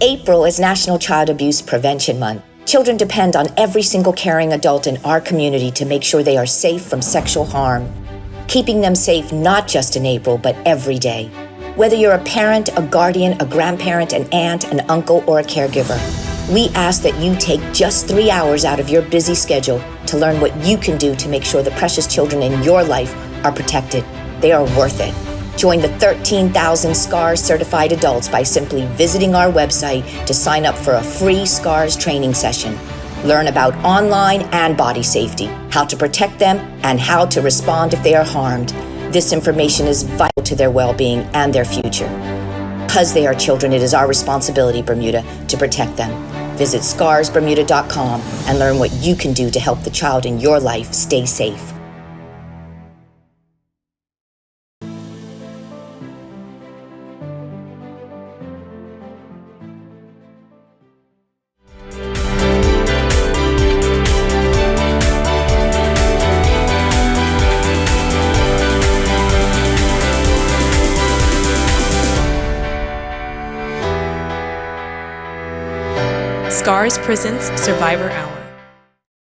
April is National Child Abuse Prevention Month. Children depend on every single caring adult in our community to make sure they are safe from sexual harm. Keeping them safe not just in April, but every day. Whether you're a parent, a guardian, a grandparent, an aunt, an uncle, or a caregiver, we ask that you take just 3 hours out of your busy schedule to learn what you can do to make sure the precious children in your life are protected. They are worth it. Join the 13,000 SCARS certified adults by simply visiting our website to sign up for a free SCARS training session. Learn about online and body safety, how to protect them, and how to respond if they are harmed. This information is vital to their well-being and their future. Because they are children, it is our responsibility, Bermuda, to protect them. Visit scarsbermuda.com and learn what you can do to help the child in your life stay safe. SCARS presents Survivor Hour.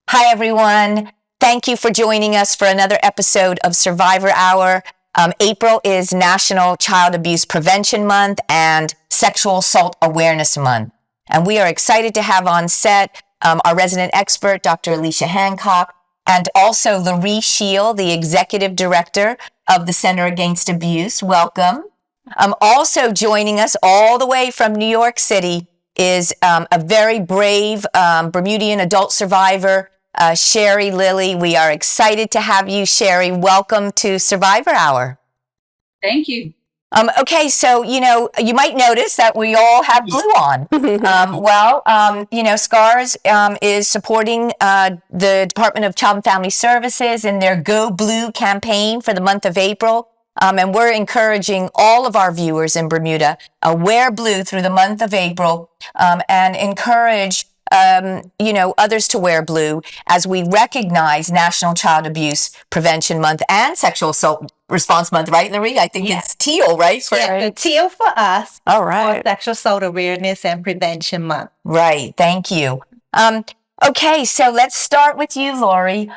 Hi, everyone. Thank you for joining us for another episode of Survivor Hour. April is National Child Abuse Prevention Month and Sexual Assault Awareness Month. And we are excited to have on set our resident expert, Dr. Alicia Hancock, and also Laree Shield, the Executive Director of the Center Against Abuse. Welcome. Also joining us all the way from New York City is a very brave Bermudian adult survivor, Sherry Lilly. We are excited to have you, Sherry. Welcome to Survivor Hour. Thank you. Okay, so, you might notice that we all have blue on. SCARS is supporting the Department of Child and Family Services in their Go Blue campaign for the month of April. And we're encouraging all of our viewers in Bermuda, wear blue through the month of April, and encourage, others to wear blue as we recognize National Child Abuse Prevention Month and Sexual Assault Response Month, right, Laree? I think it's teal, right? The teal for us. All right. For Sexual Assault Awareness and Prevention Month. Right. Thank you. Okay, so let's start with you, Laree.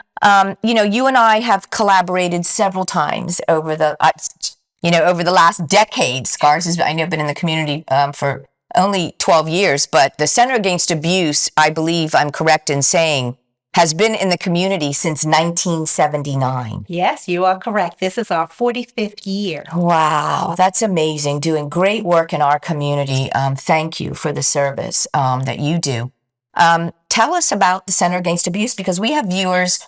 You and I have collaborated several times over the last decade. SCARS has, I know, been in the community for only 12 years, but the Center Against Abuse, I believe I'm correct in saying, has been in the community since 1979. Yes, you are correct. This is our 45th year. Wow, that's amazing. Doing great work in our community. Thank you for the service that you do. Tell us about the Center Against Abuse, because we have viewers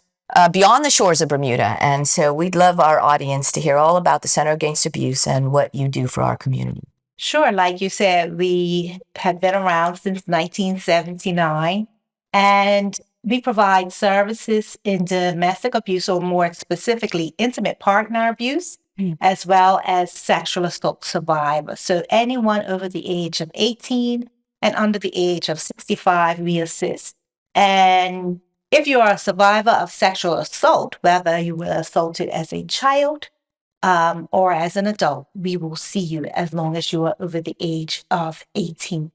beyond the shores of Bermuda, and so we'd love our audience to hear all about the Center Against Abuse and what you do for our community. Sure. Like you said, we have been around since 1979, and we provide services in domestic abuse, or more specifically, intimate partner abuse, as well as sexual assault survivors. So anyone over the age of 18 and under the age of 65, we assist. And if you are a survivor of sexual assault, whether you were assaulted as a child or as an adult, we will see you as long as you are over the age of 18.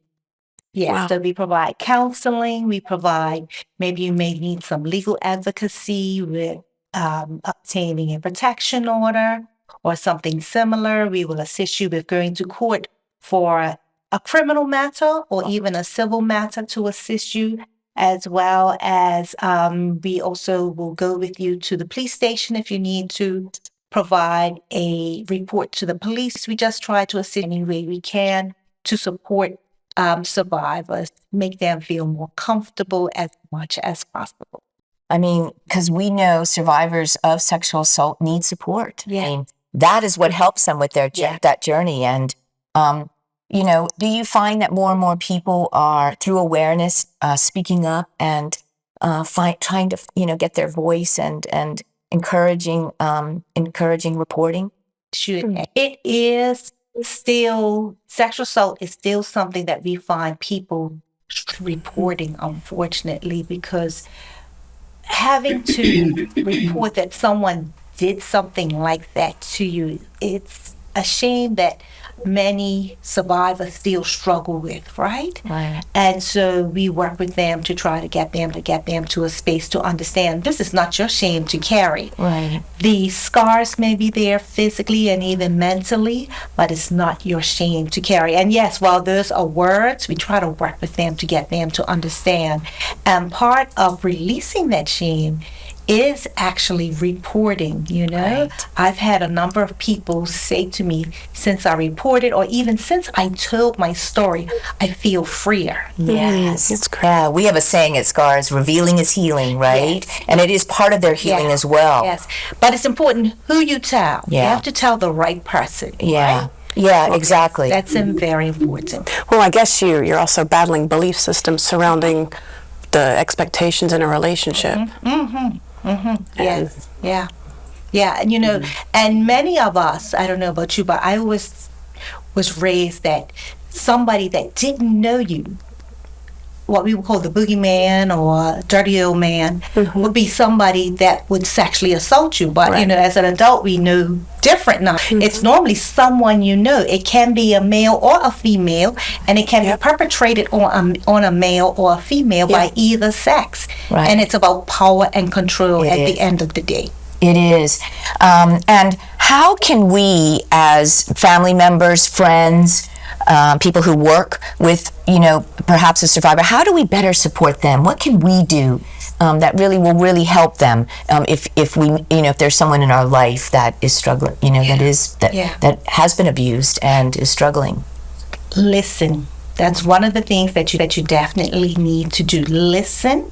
Yes, wow. So we provide counseling. We provide, maybe you may need some legal advocacy with obtaining a protection order or something similar. We will assist you with going to court for a criminal matter or even a civil matter to assist you, as well as we also will go with you to the police station if you need to provide a report to the police. We just try to assist any way we can to support survivors, make them feel more comfortable as much as possible. I mean, because we know survivors of sexual assault need support. Yeah. I mean, that is what helps them with their that journey. And do you find that more and more people are, through awareness, speaking up and trying to, get their voice and encouraging reporting? It is still, sexual assault is still something that we find people reporting, unfortunately, because having to report that someone did something like that to you, it's a shame that many survivors still struggle with, right? Right. And so we work with them to try to get them to a space to understand this is not your shame to carry. Right. The scars may be there physically and even mentally, but it's not your shame to carry. And yes, while those are words, we try to work with them to get them to understand. And part of releasing that shame is actually reporting, you know. Right. I've had a number of people say to me, since I reported or even since I told my story, I feel freer. Yes. It's great. Yeah, we have a saying at Scars, revealing is healing, right? Yes. And it is part of their healing Yeah. as well. Yes, but it's important who you tell. You Yeah. have to tell the right person. Yeah. right? Yeah, exactly. That's very important. Well, I guess you're also battling belief systems surrounding the expectations in a relationship. Yes. Yeah. Yeah. And, you know, and many of us, I don't know about you, but I was raised that somebody that didn't know you, what we would call the boogeyman or dirty old man, would be somebody that would sexually assault you. But, you Right. know, as an adult, we know different now. It's normally someone you know. It can be a male or a female, and it can be perpetrated on a male or a female by either sex. Right. And it's about power and control It at is. the end of the day. It is. And how can we, as family members, friends, people who work with, you know, perhaps a survivor, how do we better support them? What can we do that really will really help them if we, you know, if there's someone in our life that is struggling, you know, that has been abused and is struggling? Listen. That's one of the things that you definitely need to do. Listen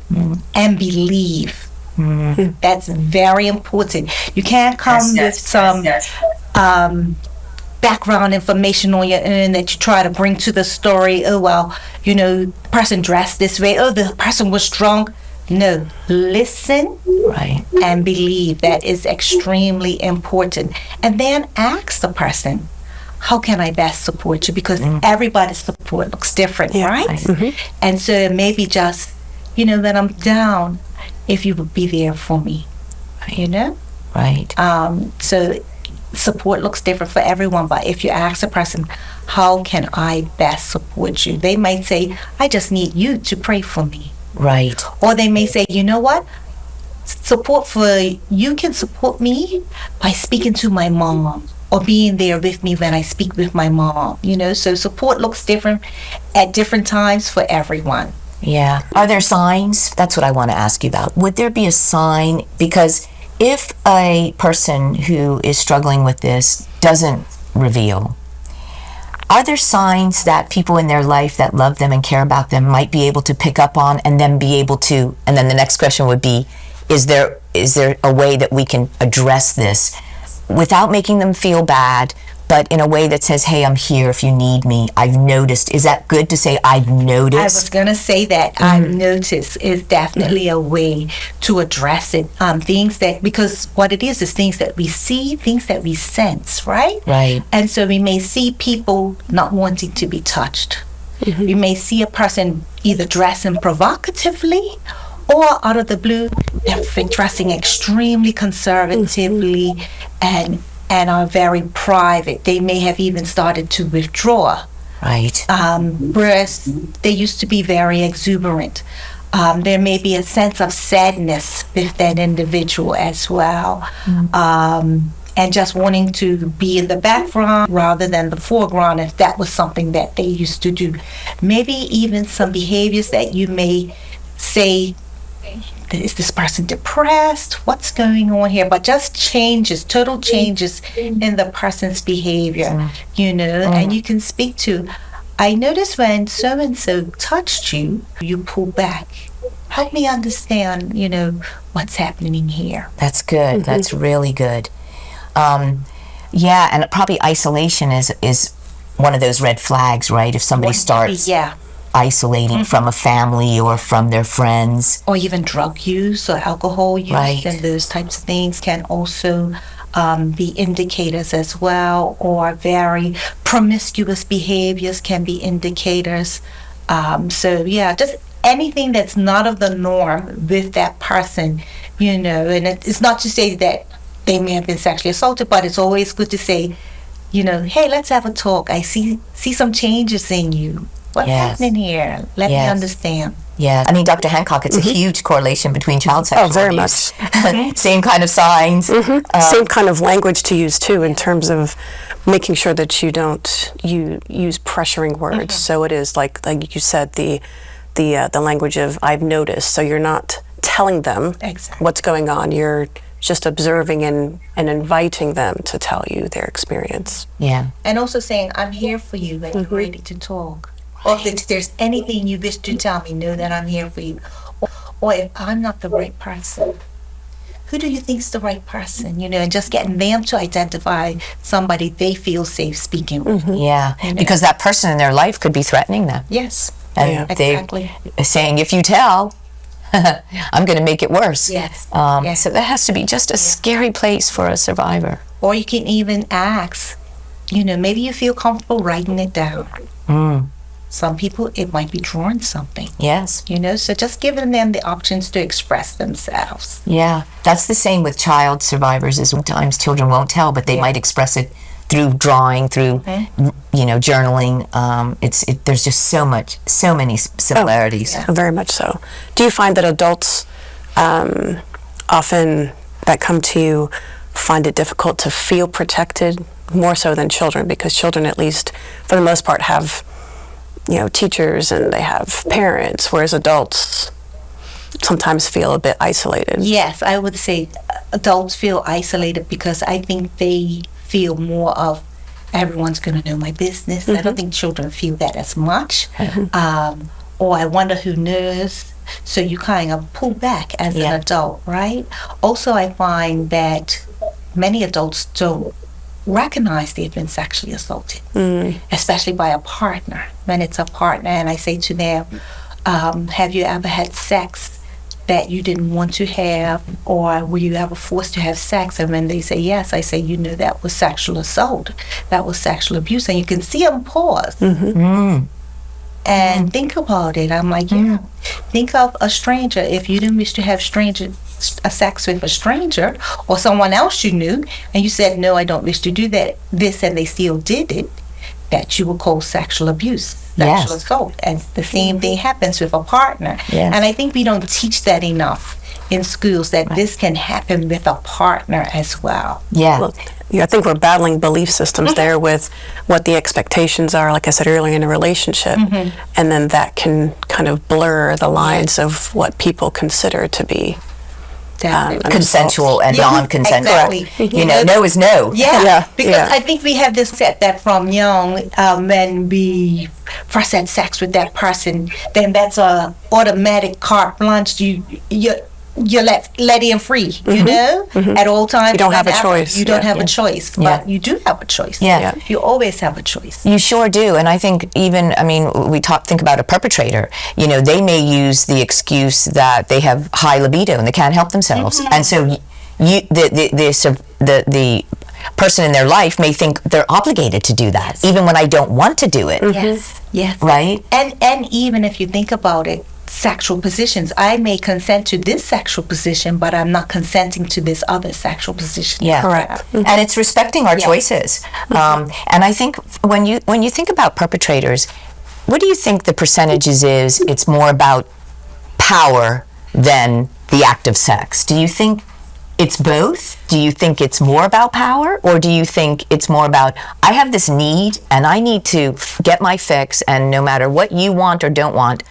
and believe. That's very important. You can't come with some background information on your own that you try to bring to the story. Oh, well, you know, the person dressed this way. Oh, the person was drunk. No, listen Right. and believe. That is extremely important. And then ask the person, how can I best support you? Because everybody's support looks different, right? And so maybe just, you know, when I'm down, if you would be there for me, you know? Right. So support looks different for everyone, but if you ask a person, how can I best support you? They might say, I just need you to pray for me. Right. Or they may say, you know what? You can support me by speaking to my mom or being there with me when I speak with my mom, you know? So support looks different at different times for everyone. Yeah. Are there signs? That's what I want to ask you about. Would there be a sign? Because if a person who is struggling with this doesn't reveal, are there signs that people in their life that love them and care about them might be able to pick up on and then be able to, and then the next question would be, is there a way that we can address this without making them feel bad, but in a way that says, hey, I'm here if you need me. I've noticed. Is that good to say, I've noticed? I was going to say that. I've noticed is definitely a way to address it. Because what it is things that we see, things that we sense, right? Right. And so we may see people not wanting to be touched. We may see a person either dressing provocatively or out of the blue, they're dressing extremely conservatively and are very private. They may have even started to withdraw. Right. Whereas they used to be very exuberant. There may be a sense of sadness with that individual as well. And just wanting to be in the background rather than the foreground if that was something that they used to do. Maybe even some behaviors that you may say, is this person depressed? What's going on here? But just total changes in the person's behavior, you know, and you can speak to, I noticed when so-and-so touched you, you pull back. Help me understand, you know, what's happening here. That's good. That's really good. Yeah, and probably isolation is one of those red flags, right? If somebody starts isolating from a family or from their friends. Or even drug use or alcohol use, Right. and those types of things can also be indicators as well, or very promiscuous behaviors can be indicators. So yeah, just anything that's not of the norm with that person, you know, and it's not to say that they may have been sexually assaulted, but it's always good to say, hey, let's have a talk. I see some changes in you. What's Yes. happening here? Let me Yes. understand. Yeah, I mean, Dr. Hancock, it's a huge correlation between child sexual very abuse. Same kind of signs. Same kind of language to use too, in terms of making sure that you don't use pressuring words. So it is like you said, the language of "I've noticed." So you're not telling them Exactly. what's going on. You're just observing and inviting them to tell you their experience. Yeah. And also saying, I'm here for you and you're ready to talk. Or if there's anything you wish to tell me, know that I'm here for you. Or if I'm not the right person, who do you think is the right person? And just getting them to identify somebody they feel safe speaking with. Yeah. Because that person in their life could be threatening them. Yes. And Exactly. they're saying, if you tell, I'm going to make it worse. Yes. Yes. So that has to be just a scary place for a survivor. Or you can even ask, maybe you feel comfortable writing it down. Some people, it might be drawing something. Yes. So just giving them the options to express themselves. Yeah. That's the same with child survivors, is sometimes children won't tell, but they might express it through drawing, through, journaling. There's just so many similarities. Very much so. Do you find that adults often that come to you find it difficult to feel protected more so than children? Because children, at least for the most part, have teachers and they have parents, whereas adults sometimes feel a bit isolated. Yes, I would say adults feel isolated because I think they feel more of everyone's going to know my business. I don't think children feel that as much. Or I wonder who knows. So you kind of pull back as an adult, right? Also, I find that many adults don't recognize they've been sexually assaulted, especially by a partner. When it's a partner, and I say to them, have you ever had sex that you didn't want to have, or were you ever forced to have sex? And when they say yes, I say, that was sexual assault, that was sexual abuse. And you can see them pause and think about it. I'm like, think of a stranger. If you didn't wish to have sex with a stranger or someone else you knew, and you said, no, I don't wish to do this, and they still did it, that you would call sexual abuse, sexual assault. And the same thing happens with a partner. Yes. And I think we don't teach that enough in schools, that this can happen with a partner as well. Yeah. Well, I think we're battling belief systems there with what the expectations are, like I said earlier, in a relationship. And then that can kind of blur the lines of what people consider to be Definitely. Consensual and non-consensual. Exactly. No is no. Because I think we have this set that from young, when we first had sex with that person, then that's a automatic carte blanche. You let him free, at all times. You don't have a choice. You don't have a choice, but you do have a choice. Yeah. You always have a choice. You sure do. And I think think about a perpetrator. They may use the excuse that they have high libido and they can't help themselves. And so the person in their life may think they're obligated to do that, even when I don't want to do it. Yes. Right? And even if you think about it, sexual positions. I may consent to this sexual position, but I'm not consenting to this other sexual position. Yeah, correct. And it's respecting our choices. And I think when you think about perpetrators, what do you think the percentages is? It's more about power than the act of sex. Do you think it's both? Do you think it's more about power, or do you think it's more about, I have this need and I need to get my fix, and no matter what you want or don't want,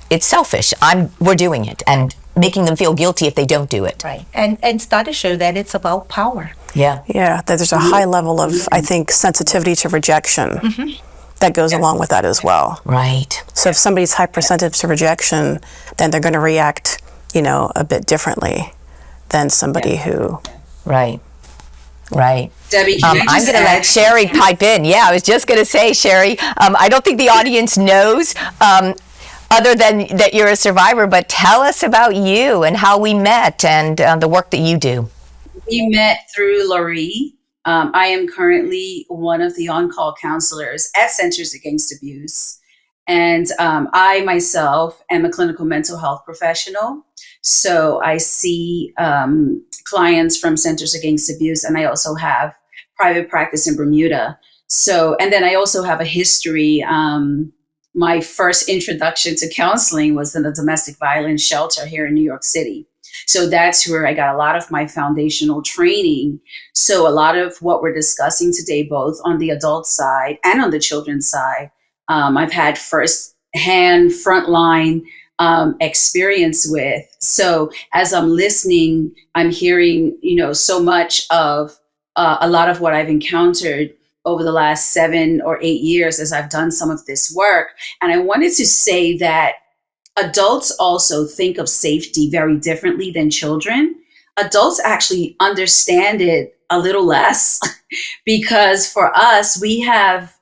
it's selfish. We're doing it, and making them feel guilty if they don't do it. Right. And studies show that it's about power. Yeah. Yeah, that there's a high level of, I think, sensitivity to rejection that goes along with that as well. Right. So if somebody's hypersensitive to rejection, then they're going to react, a bit differently than somebody who... Right. Debbie, I'm going to let Sherry pipe in. Yeah, I was just going to say, Sherry, I don't think the audience knows, other than that you're a survivor, but tell us about you and how we met and the work that you do. We met through Laurie. I am currently one of the on-call counselors at Centers Against Abuse. And I myself am a clinical mental health professional. So I see clients from Centers Against Abuse, and I also have private practice in Bermuda. So, and then I also have a history. My first introduction to counseling was in a domestic violence shelter here in New York City. So that's where I got a lot of my foundational training. So a lot of what we're discussing today, both on the adult side and on the children's side, I've had first-hand, frontline experience with. So as I'm listening, I'm hearing, so much of a lot of what I've encountered over the last 7 or 8 years as I've done some of this work. And I wanted to say that adults also think of safety very differently than children. Adults actually understand it a little less because for us, we have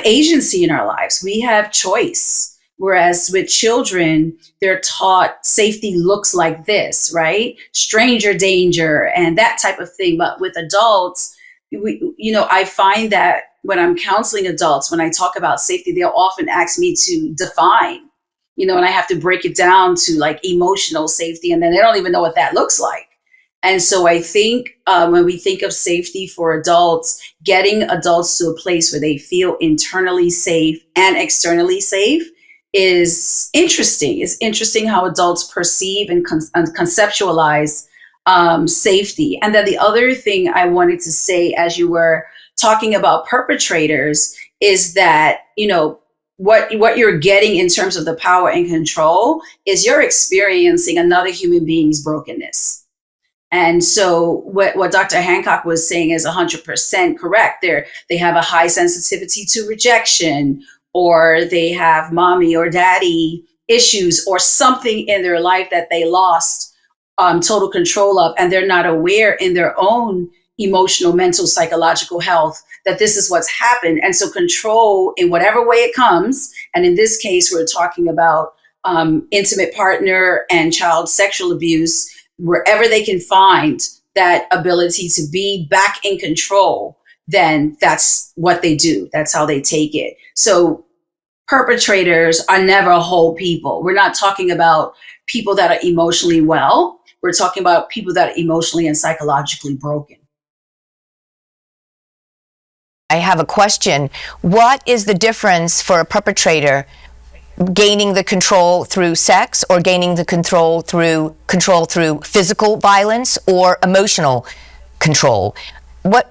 agency in our lives. We have choice. Whereas with children, they're taught safety looks like this, right? Stranger danger and that type of thing. But with adults, I find that when I'm counseling adults, when I talk about safety, they'll often ask me to define, and I have to break it down to like emotional safety, and then they don't even know what that looks like. And so I think when we think of safety for adults, getting adults to a place where they feel internally safe and externally safe is interesting. It's interesting how adults perceive and conceptualize safety. And then the other thing I wanted to say as you were talking about perpetrators is that, what you're getting in terms of the power and control is you're experiencing another human being's brokenness. And so what Dr. Hancock was saying is 100% correct. They have a high sensitivity to rejection, or they have mommy or daddy issues or something in their life that they lost total control of, and they're not aware in their own emotional, mental, psychological health that this is what's happened. And so control in whatever way it comes, and in this case, we're talking about intimate partner and child sexual abuse, wherever they can find that ability to be back in control, then that's what they do. That's how they take it. So perpetrators are never whole people. We're not talking about people that are emotionally well. We're talking about people that are emotionally and psychologically broken. I have a question. What is the difference for a perpetrator gaining the control through sex or gaining the control through physical violence or emotional control? What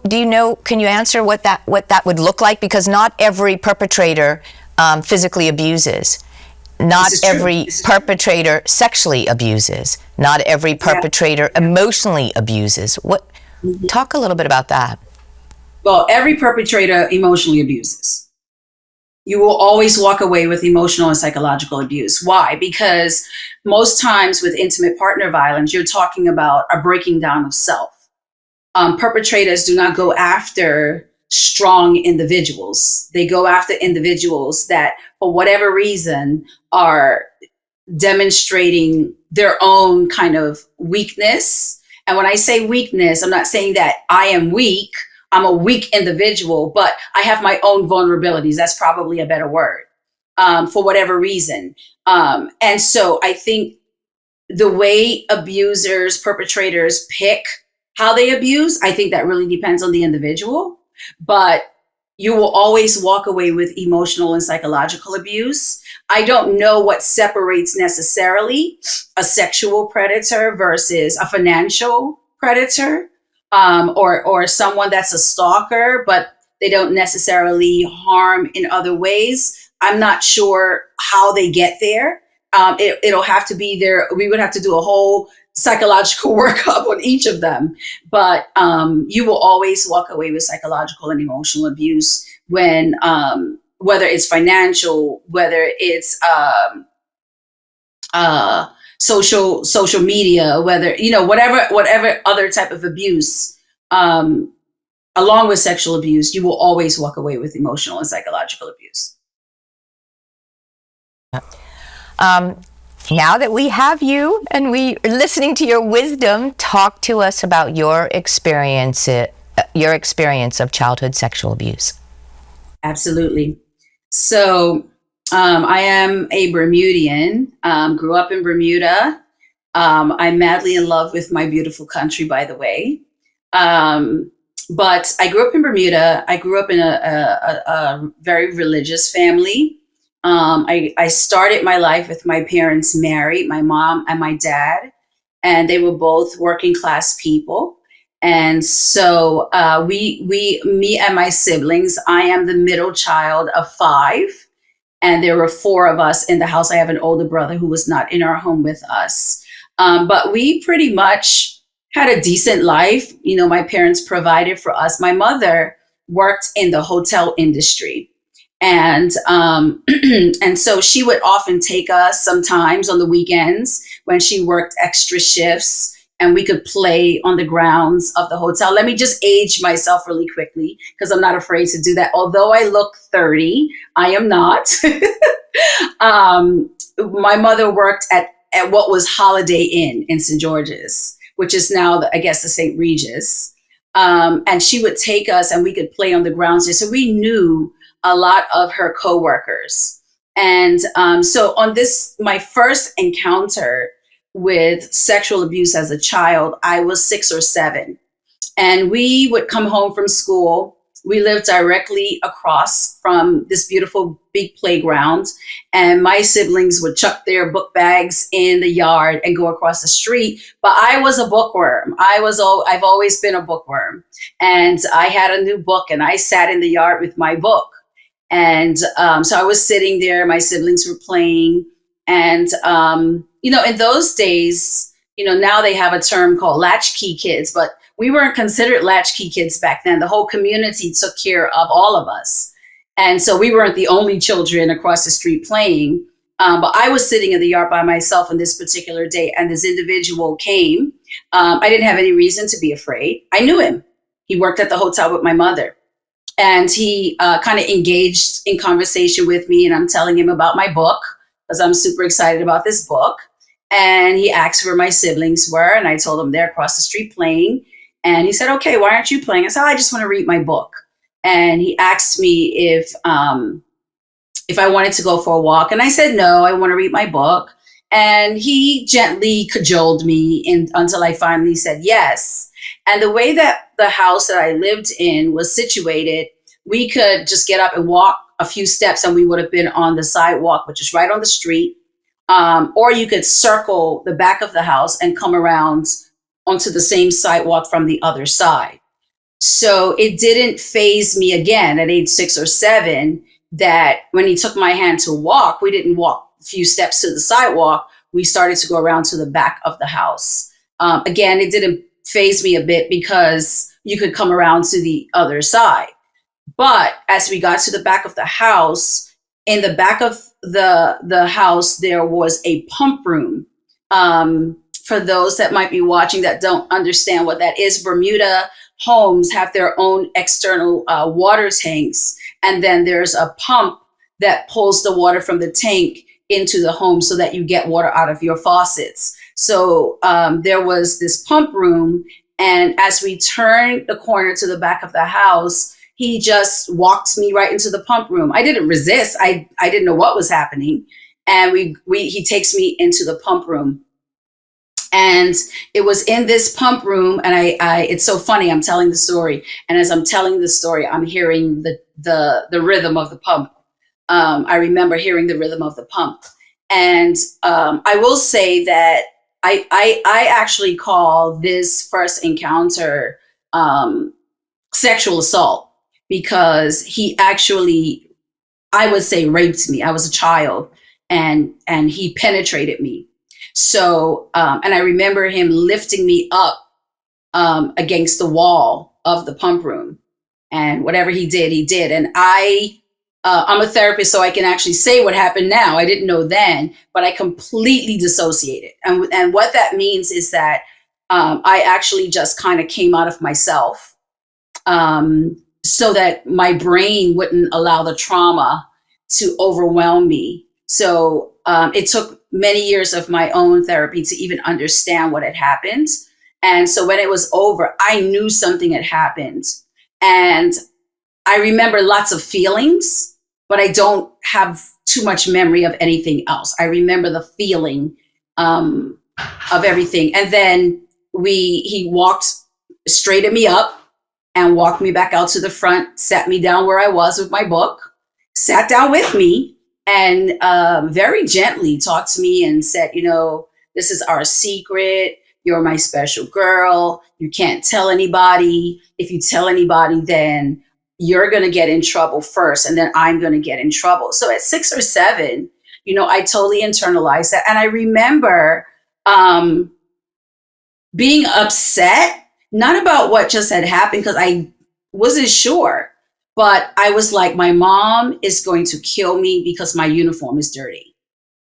do you know? Can you answer what that would look like? Because not every perpetrator physically abuses. Not every perpetrator sexually abuses. Not every perpetrator emotionally abuses. Talk a little bit about that. Well, every perpetrator emotionally abuses. You will always walk away with emotional and psychological abuse. Why? Because most times with intimate partner violence, you're talking about a breaking down of self. Perpetrators do not go after strong individuals. They go after individuals that, for whatever reason, are demonstrating their own kind of weakness. And when I say weakness, I'm not saying that I am weak. I'm a weak individual, but I have my own vulnerabilities. That's probably a better word, for whatever reason. And so I think the way abusers, perpetrators pick how they abuse, I think that really depends on the individual. But you will always walk away with emotional and psychological abuse. I don't know what separates necessarily a sexual predator versus a financial predator. Or someone that's a stalker, but they don't necessarily harm in other ways. I'm not sure how they get there. It'll have to be there. We would have to do a whole psychological workup on each of them. But you will always walk away with psychological and emotional abuse when, whether it's financial, whether it's social media, whether, whatever other type of abuse, along with sexual abuse, you will always walk away with emotional and psychological abuse. Now that we have you and we are listening to your wisdom, talk to us about your experience of childhood sexual abuse. Absolutely. So, I am a Bermudian, grew up in Bermuda. I'm madly in love with my beautiful country, by the way. But I grew up in Bermuda. I grew up in a very religious family. I started my life with my parents married, my mom and my dad, and they were both working class people. And so me and my siblings, I am the middle child of five, and there were four of us in the house. I have an older brother who was not in our home with us. But we pretty much had a decent life. You know, my parents provided for us. My mother worked in the hotel industry. And and so she would often take us sometimes on the weekends when she worked extra shifts, and we could play on the grounds of the hotel. Let me just age myself really quickly because I'm not afraid to do that. Although I look 30, I am not. My mother worked at what was Holiday Inn in St. George's, which is now, I guess, the St. Regis. And she would take us and we could play on the grounds there. So we knew a lot of her coworkers. And so on this, my first encounter with sexual abuse as a child, I was 6 or 7. And we would come home from school. We lived directly across from this beautiful big playground. And my siblings would chuck their book bags in the yard and go across the street. But I was a bookworm. I've always been a bookworm. And I had a new book and I sat in the yard with my book. And so I was sitting there, my siblings were playing. And, you know, in those days, you know, now they have a term called latchkey kids, but we weren't considered latchkey kids back then. The whole community took care of all of us. And so we weren't the only children across the street playing. But I was sitting in the yard by myself on this particular day, and this individual came. I didn't have any reason to be afraid. I knew him. He worked at the hotel with my mother. And he kind of engaged in conversation with me, and I'm telling him about my book because I'm super excited about this book. And he asked where my siblings were, and I told him they're across the street playing. And he said, "Okay, why aren't you playing?" I said, "I just want to read my book." And he asked me if I wanted to go for a walk, and I said, "No, I want to read my book." And he gently cajoled me until I finally said yes. And the way that the house that I lived in was situated, we could just get up and walk a few steps and we would have been on the sidewalk, which is right on the street. Or you could circle the back of the house and come around onto the same sidewalk from the other side. So it didn't faze me again at age 6 or 7 that when he took my hand to walk, we didn't walk a few steps to the sidewalk. We started to go around to the back of the house. Again, it didn't faze me a bit because you could come around to the other side. But as we got to the back of the house, in the back of the house, there was a pump room. For those that might be watching that don't understand what that is, Bermuda homes have their own external water tanks. And then there's a pump that pulls the water from the tank into the home so that you get water out of your faucets. So there was this pump room. And as we turned the corner to the back of the house, he just walked me right into the pump room. I didn't resist. I didn't know what was happening. And he takes me into the pump room. And it was in this pump room, and I it's so funny, I'm telling the story. And as I'm telling the story, I'm hearing the rhythm of the pump. I remember hearing the rhythm of the pump. And I will say that I actually call this first encounter sexual assault, because he actually, I would say, raped me. I was a child, and he penetrated me. So, and I remember him lifting me up against the wall of the pump room, and whatever he did, he did. And I'm a therapist, so I can actually say what happened now. I didn't know then, but I completely dissociated. And what that means is that I actually just kind of came out of myself, so that my brain wouldn't allow the trauma to overwhelm me. So it took many years of my own therapy to even understand what had happened. And so when it was over, I knew something had happened. And I remember lots of feelings, but I don't have too much memory of anything else. I remember the feeling of everything. And then he walked, straightened me up, and walked me back out to the front, sat me down where I was with my book, sat down with me, and very gently talked to me and said, this is our secret. You're my special girl. You can't tell anybody. If you tell anybody, then you're going to get in trouble first, and then I'm going to get in trouble. So at 6 or 7, I totally internalized that. And I remember being upset, not about what just had happened, because I wasn't sure, but I was like, my mom is going to kill me because my uniform is dirty.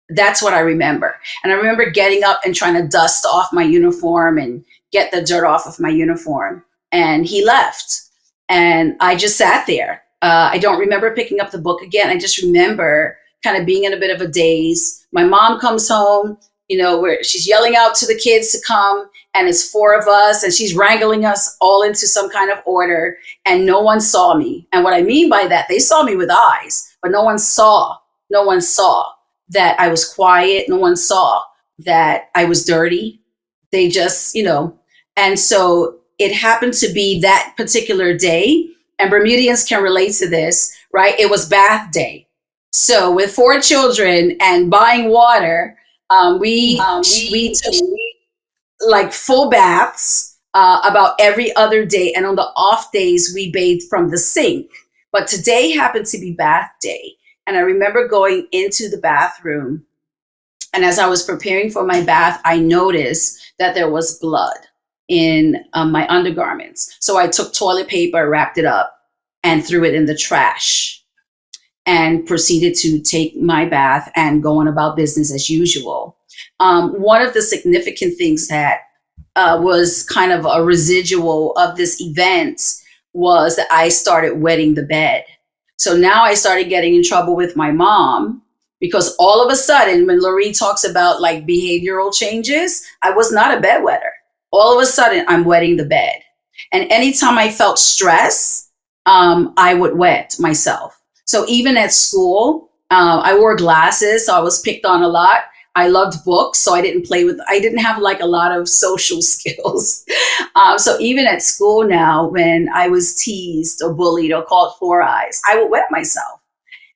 That's what I remember. And I remember getting up and trying to dust off my uniform and get the dirt off of my uniform. And he left. And I just sat there. I don't remember picking up the book again. I just remember kind of being in a bit of a daze. My mom comes home, where she's yelling out to the kids to come, and it's 4 of us, and she's wrangling us all into some kind of order, and no one saw me. And what I mean by that, they saw me with eyes, but no one saw that I was quiet. No one saw that I was dirty. They just, and so it happened to be that particular day, and Bermudians can relate to this, right? It was bath day. So with 4 children and buying water, we took like full baths about every other day. And on the off days, we bathed from the sink. But today happened to be bath day. And I remember going into the bathroom. And as I was preparing for my bath, I noticed that there was blood in my undergarments. So I took toilet paper, wrapped it up, and threw it in the trash, and proceeded to take my bath and go on about business as usual. One of the significant things that was kind of a residual of this event was that I started wetting the bed. So now I started getting in trouble with my mom, because all of a sudden, when Loree talks about like behavioral changes, I was not a bedwetter. All of a sudden, I'm wetting the bed. And anytime I felt stress, I would wet myself. So even at school, I wore glasses, so I was picked on a lot. I loved books, so I didn't have like a lot of social skills. So even at school now, when I was teased or bullied or called 4 eyes, I would wet myself.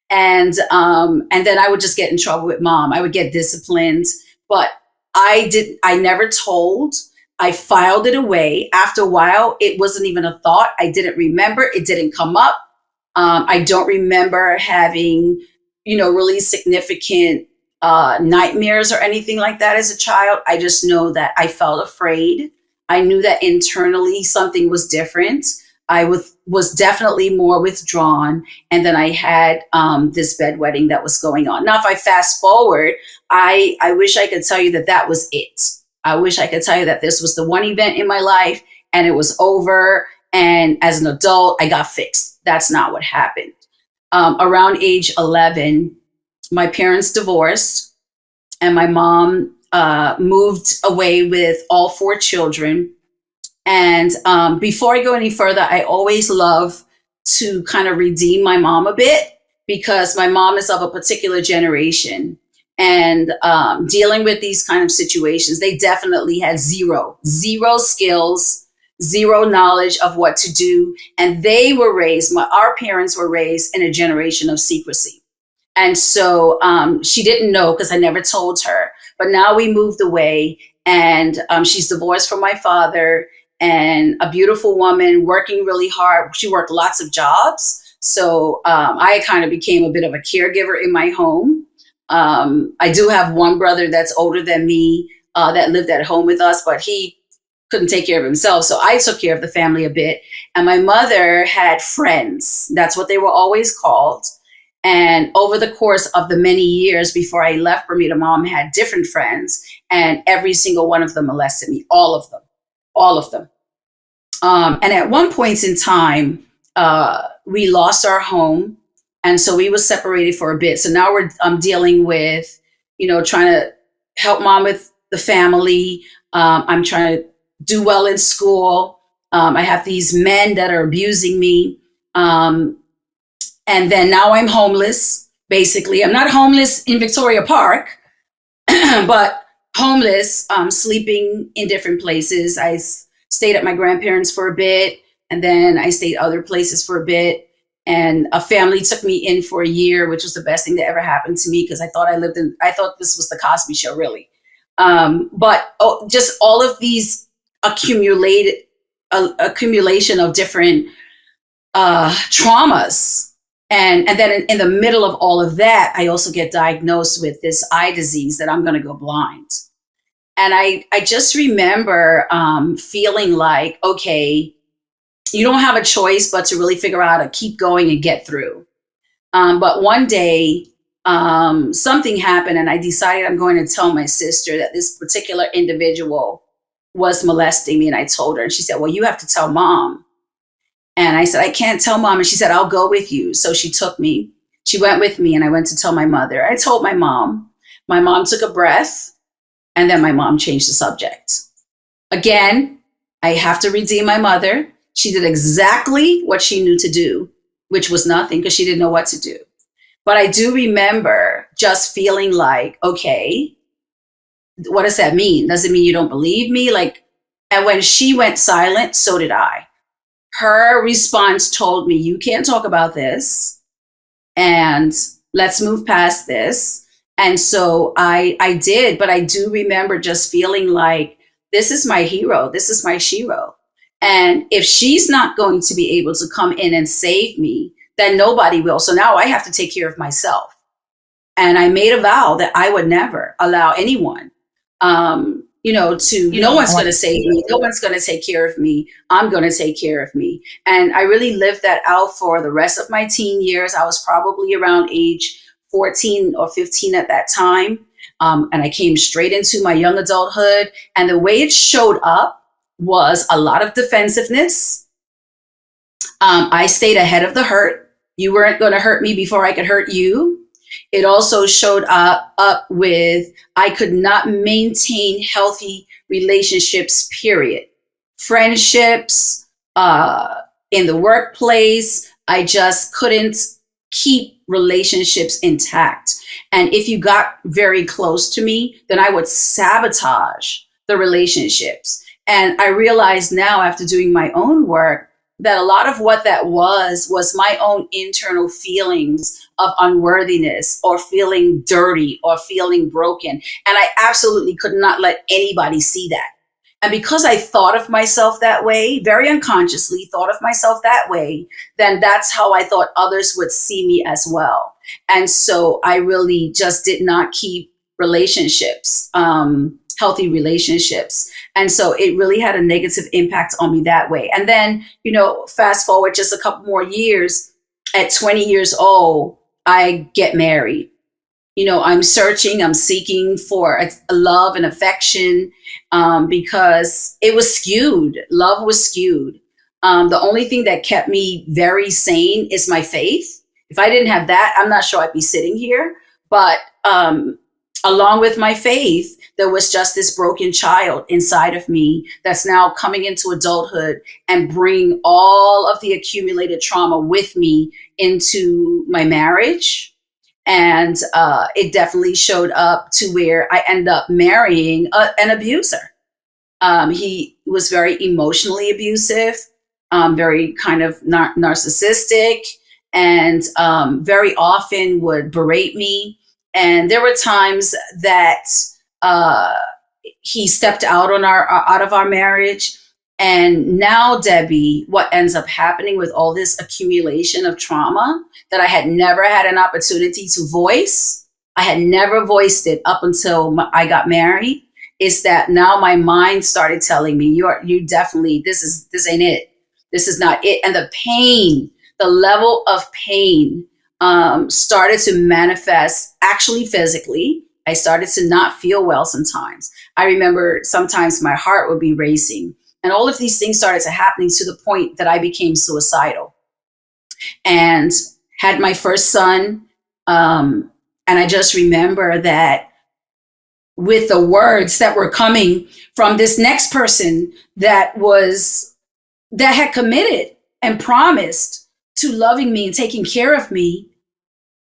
And then I would just get in trouble with mom. I would get disciplined, but I never told. I filed it away. After a while, it wasn't even a thought. I didn't remember. It didn't come up. I don't remember having, really significant nightmares or anything like that as a child. I just know that I felt afraid. I knew that internally something was different. I was definitely more withdrawn. And then I had this bedwetting that was going on. Now, if I fast forward, I wish I could tell you that was it. I wish I could tell you that this was the one event in my life and it was over. And as an adult, I got fixed. That's not what happened. Around age 11, my parents divorced, and my mom moved away with all 4 children. And before I go any further, I always love to kind of redeem my mom a bit, because my mom is of a particular generation. And dealing with these kind of situations, they definitely had zero skills, zero knowledge of what to do. And they were raised, our parents were raised in a generation of secrecy. And so she didn't know, because I never told her. But now we moved away, and she's divorced from my father, and a beautiful woman working really hard. She worked lots of jobs. So I kind of became a bit of a caregiver in my home. I do have one brother that's older than me that lived at home with us, but he couldn't take care of himself. So I took care of the family a bit. And my mother had friends. That's what they were always called. And over the course of the many years before I left Bermuda, mom had different friends, and every single one of them molested me. All of them. And at one point in time, we lost our home. And so we were separated for a bit. So now I'm dealing with, trying to help mom with the family. I'm trying to do well in school. I have these men that are abusing me. And then now I'm homeless, basically. I'm not homeless in Victoria Park, but homeless, sleeping in different places. I stayed at my grandparents for a bit. And then I stayed other places for a bit. And a family took me in for a year, which was the best thing that ever happened to me, because I thought this was the Cosby Show, really. But just all of these accumulation of different traumas. And then in the middle of all of that, I also get diagnosed with this eye disease that I'm going to go blind. And I just remember feeling like, okay, you don't have a choice but to really figure out how to keep going and get through. But one day, something happened, and I decided I'm going to tell my sister that this particular individual was molesting me. And I told her, and she said, well, you have to tell Mom. And I said, I can't tell Mom. And she said, I'll go with you. So she took me. She went with me, and I went to tell my mother. I told my mom. My mom took a breath, and then my mom changed the subject. Again, I have to redeem my mother. She did exactly what she knew to do, which was nothing, because she didn't know what to do. But I do remember just feeling like, okay, what does that mean? Does it mean you don't believe me? And when she went silent, so did I. Her response told me, you can't talk about this, and let's move past this. And so I did, but I do remember just feeling like, this is my hero. This is my shero. And if she's not going to be able to come in and save me, then nobody will. So now I have to take care of myself. And I made a vow that I would never allow anyone, no one's going to save me. No one's going to take care of me. I'm going to take care of me. And I really lived that out for the rest of my teen years. I was probably around age 14 or 15 at that time. And I came straight into my young adulthood. And the way it showed up was a lot of defensiveness. I stayed ahead of the hurt. You weren't going to hurt me before I could hurt you. It also showed up with, I could not maintain healthy relationships, period. Friendships, in the workplace, I just couldn't keep relationships intact. And if you got very close to me, then I would sabotage the relationships. And I realize now, after doing my own work, that a lot of what that was my own internal feelings of unworthiness, or feeling dirty, or feeling broken. And I absolutely could not let anybody see that. And because I thought of myself that way, very unconsciously thought of myself that way, then that's how I thought others would see me as well. And so I really just did not keep relationships, healthy relationships. And so it really had a negative impact on me that way. And then, fast forward just a couple more years, at 20 years old, I get married. I'm searching, I'm seeking for a love and affection, because it was skewed. Love was skewed. The only thing that kept me very sane is my faith. If I didn't have that, I'm not sure I'd be sitting here. But along with my faith, there was just this broken child inside of me that's now coming into adulthood and bring all of the accumulated trauma with me into my marriage. And it definitely showed up to where I end up marrying an abuser. He was very emotionally abusive, very kind of narcissistic, and very often would berate me. And there were times that he stepped out of our marriage. And now, Debbie, what ends up happening with all this accumulation of trauma that I had never had an opportunity to voice, I had never voiced it up until I got married, is that now my mind started telling me, you definitely, this ain't it. This is not it. And the pain, the level of pain started to manifest actually physically. I started to not feel well sometimes. I remember sometimes my heart would be racing. And all of these things started to happening to the point that I became suicidal and had my first son. And I just remember that with the words that were coming from this next person that had committed and promised to loving me and taking care of me.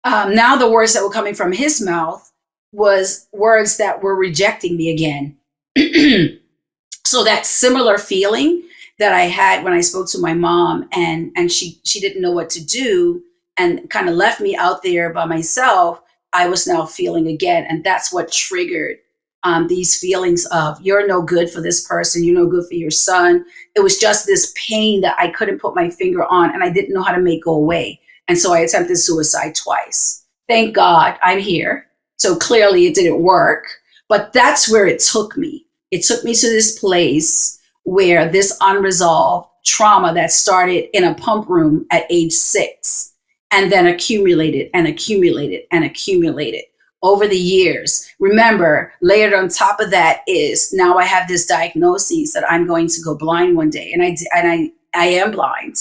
Now the words that were coming from his mouth was words that were rejecting me again. So that similar feeling that I had when I spoke to my mom, and she didn't know what to do and kind of left me out there by myself, I was now feeling again. And that's what triggered these feelings of, you're no good for this person, you're no good for your son. It was just this pain that I couldn't put my finger on, and I didn't know how to make go away. And so I attempted suicide twice. Thank God I'm here. So clearly it didn't work, but that's where it took me. It took me to this place where this unresolved trauma that started in a pump room at age 6 and then accumulated and accumulated and accumulated over the years. Remember, layered on top of that is now I have this diagnosis that I'm going to go blind one day, and I am blind.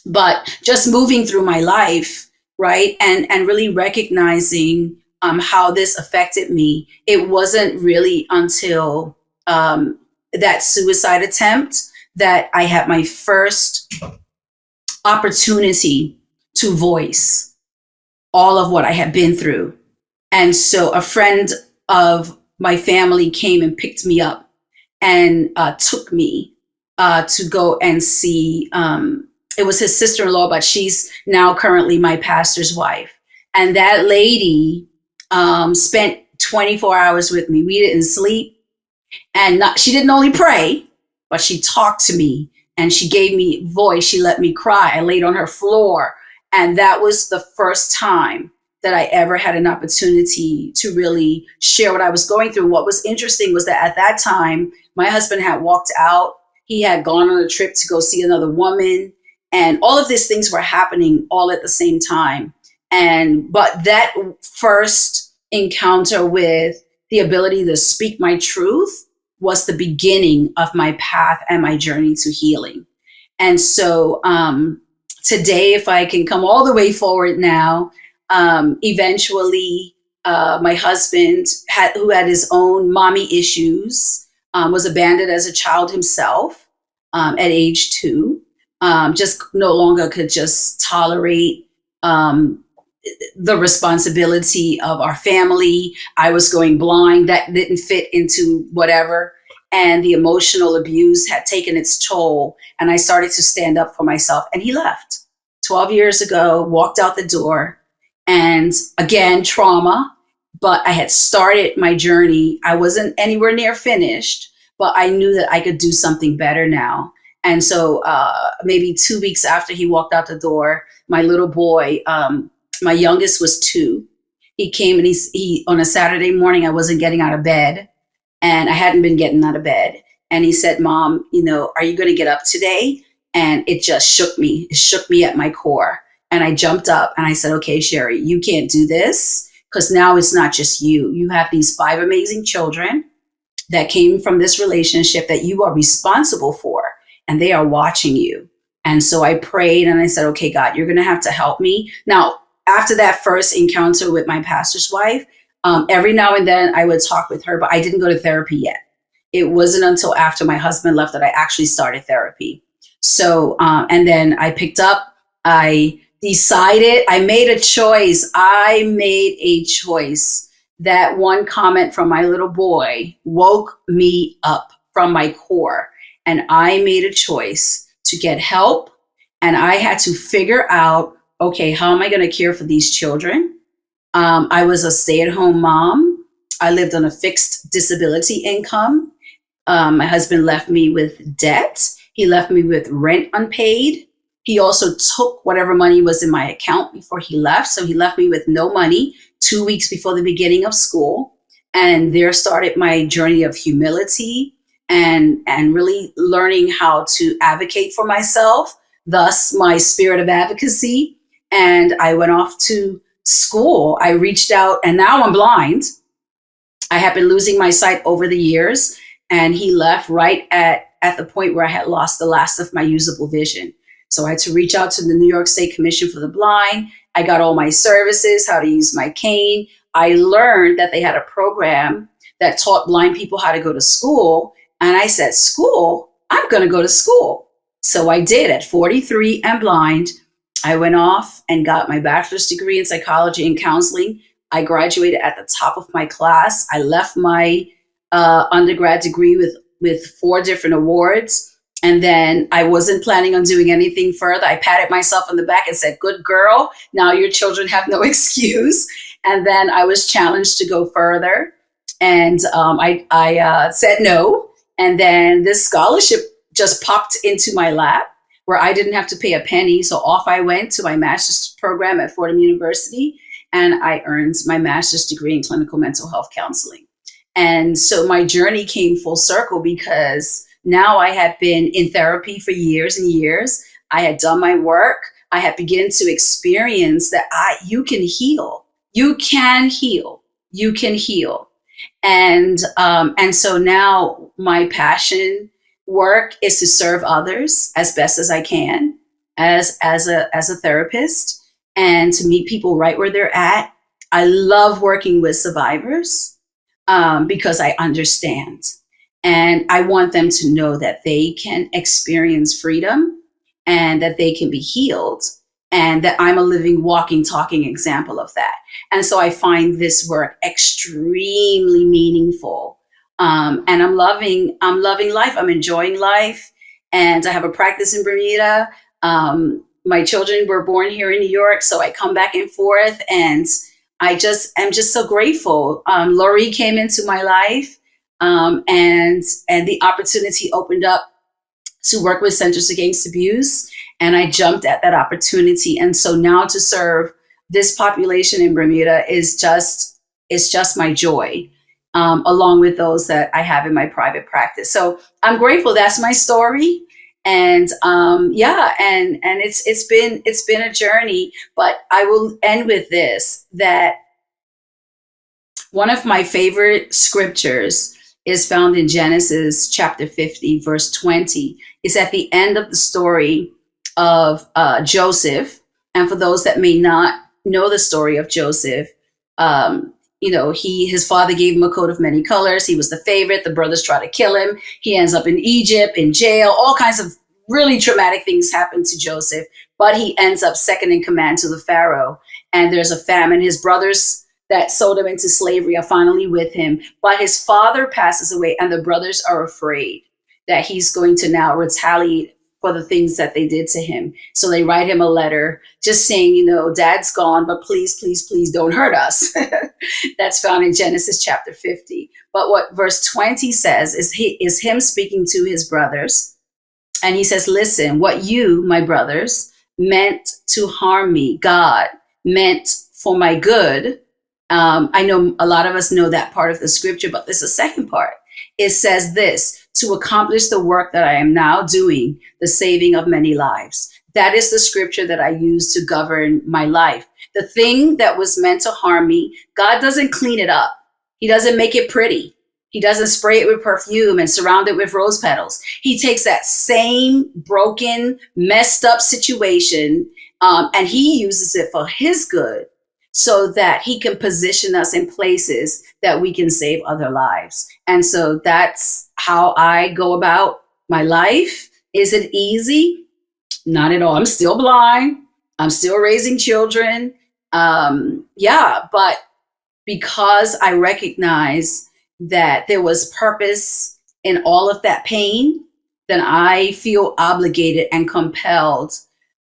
But just moving through my life, right, and really recognizing how this affected me. It wasn't really until that suicide attempt that I had my first opportunity to voice all of what I had been through. And so a friend of my family came and picked me up and took me to go and see, it was his sister-in-law, but she's now currently my pastor's wife. And that lady spent 24 hours with me. We didn't sleep, and she didn't only pray, but she talked to me and she gave me voice. She let me cry. I laid on her floor. And that was the first time that I ever had an opportunity to really share what I was going through. What was interesting was that at that time, my husband had walked out. He had gone on a trip to go see another woman. And all of these things were happening all at the same time. But that first encounter with the ability to speak my truth was the beginning of my path and my journey to healing. And so today, if I can come all the way forward now, eventually my husband, who had his own mommy issues, was abandoned as a child himself at age 2. Just no longer could just tolerate the responsibility of our family. I was going blind. That didn't fit into whatever. And the emotional abuse had taken its toll. And I started to stand up for myself. And he left 12 years ago, walked out the door. And again, trauma. But I had started my journey. I wasn't anywhere near finished, but I knew that I could do something better now. And so maybe 2 weeks after he walked out the door, my little boy, my youngest was 2. He came and he on a Saturday morning, I wasn't getting out of bed, and I hadn't been getting out of bed. And he said, "Mom, are you going to get up today?" And it just shook me. It shook me at my core. And I jumped up and I said, "Okay, Sherry, you can't do this, because now it's not just you. You have these 5 amazing children that came from this relationship that you are responsible for, and they are watching you." And so I prayed and I said, "Okay, God, you're going to have to help me." Now, after that first encounter with my pastor's wife, every now and then I would talk with her, but I didn't go to therapy yet. It wasn't until after my husband left that I actually started therapy. So, and then I picked up, I decided, I made a choice. I made a choice. That one comment from my little boy woke me up from my core. And I made a choice to get help. And I had to figure out, okay, how am I going to care for these children? I was a stay-at-home mom. I lived on a fixed disability income. My husband left me with debt. He left me with rent unpaid. He also took whatever money was in my account before he left. So he left me with no money 2 weeks before the beginning of school. And there started my journey of humility and really learning how to advocate for myself, thus my spirit of advocacy. And I went off to school. I reached out, and now I'm blind. I have been losing my sight over the years, and he left right at the point where I had lost the last of my usable vision. So I had to reach out to the New York State Commission for the Blind. I got all my services, how to use my cane. I learned that they had a program that taught blind people how to go to school. And I said, school? I'm going to go to school. So I did. At 43 and blind, I went off and got my bachelor's degree in psychology and counseling. I graduated at the top of my class. I left my undergrad degree with with 4 different awards. And then I wasn't planning on doing anything further. I patted myself on the back and said, good girl, now your children have no excuse. And then I was challenged to go further. And I said no. And then this scholarship just popped into my lap where I didn't have to pay a penny. So off I went to my master's program at Fordham University, and I earned my master's degree in clinical mental health counseling. And so my journey came full circle because now I had been in therapy for years and years. I had done my work. I had begun to experience that you can heal. You can heal. You can heal. And so now my passion work is to serve others as best as I can as a therapist, and to meet people right where they're at. I love working with survivors because I understand. And I want them to know that they can experience freedom and that they can be healed, and that I'm a living, walking, talking example of that. And so I find this work extremely meaningful. And I'm loving life. I'm enjoying life. And I have a practice in Bermuda. My children were born here in New York, so I come back and forth. And I'm just so grateful. Laurie came into my life. And the opportunity opened up to work with Centers Against Abuse, and I jumped at that opportunity. And so now to serve this population in Bermuda is just my joy, along with those that I have in my private practice. So I'm grateful. That's my story, and and it's been a journey. But I will end with this: that one of my favorite scriptures is found in Genesis chapter 50, verse 20. It's at the end of the story of Joseph. And for those that may not know the story of Joseph, his father gave him a coat of many colors. He was the favorite. The brothers try to kill him. He ends up in Egypt, in jail. All kinds of really traumatic things happen to Joseph, but he ends up second in command to the Pharaoh. And there's a famine. His brothers that sold him into slavery are finally with him, but his father passes away, and the brothers are afraid that he's going to now retaliate for the things that they did to him. So they write him a letter just saying, Dad's gone, but please, please, please don't hurt us. That's found in Genesis chapter 50. But what verse 20 says is him speaking to his brothers. And he says, listen, what you, my brothers, meant to harm me, God meant for my good. I know a lot of us know that part of the scripture, but there's a second part. It says this: to accomplish the work that I am now doing, the saving of many lives. That is the scripture that I use to govern my life. The thing that was meant to harm me, God doesn't clean it up. He doesn't make it pretty. He doesn't spray it with perfume and surround it with rose petals. He takes that same broken, messed up situation, and he uses it for his good, so that he can position us in places that we can save other lives. And so that's how I go about my life. Is it easy? Not at all. I'm still blind. I'm still raising children. But because I recognize that there was purpose in all of that pain, then I feel obligated and compelled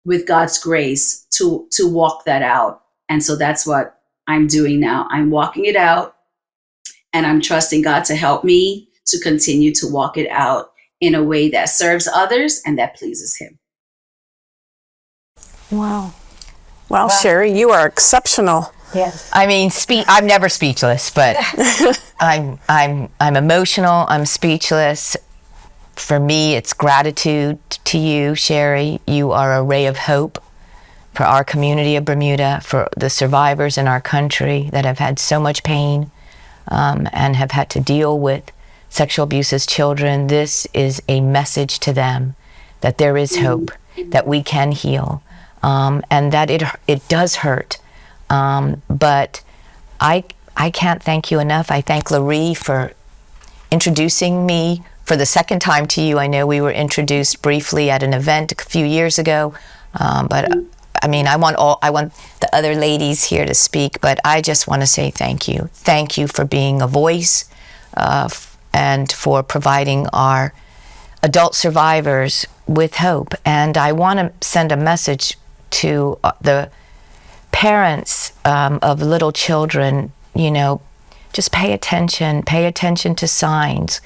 with God's grace to walk that out. And so that's what I'm doing now. I'm walking it out, and I'm trusting God to help me to continue to walk it out in a way that serves others and that pleases him. Wow. Well, Sherry, you are exceptional. Yes. I mean, I'm never speechless, but I'm emotional. I'm speechless. For me, it's gratitude to you, Sherry. You are a ray of hope for our community of Bermuda, for the survivors in our country that have had so much pain and have had to deal with sexual abuse as children. This is a message to them that there is hope, that we can heal, and that it does hurt. But I can't thank you enough. I thank Laurie for introducing me for the second time to you. I know we were introduced briefly at an event a few years ago, but I mean, I want the other ladies here to speak, but I just want to say thank you. Thank you for being a voice and for providing our adult survivors with hope. And I want to send a message to the parents of little children, just pay attention to signs.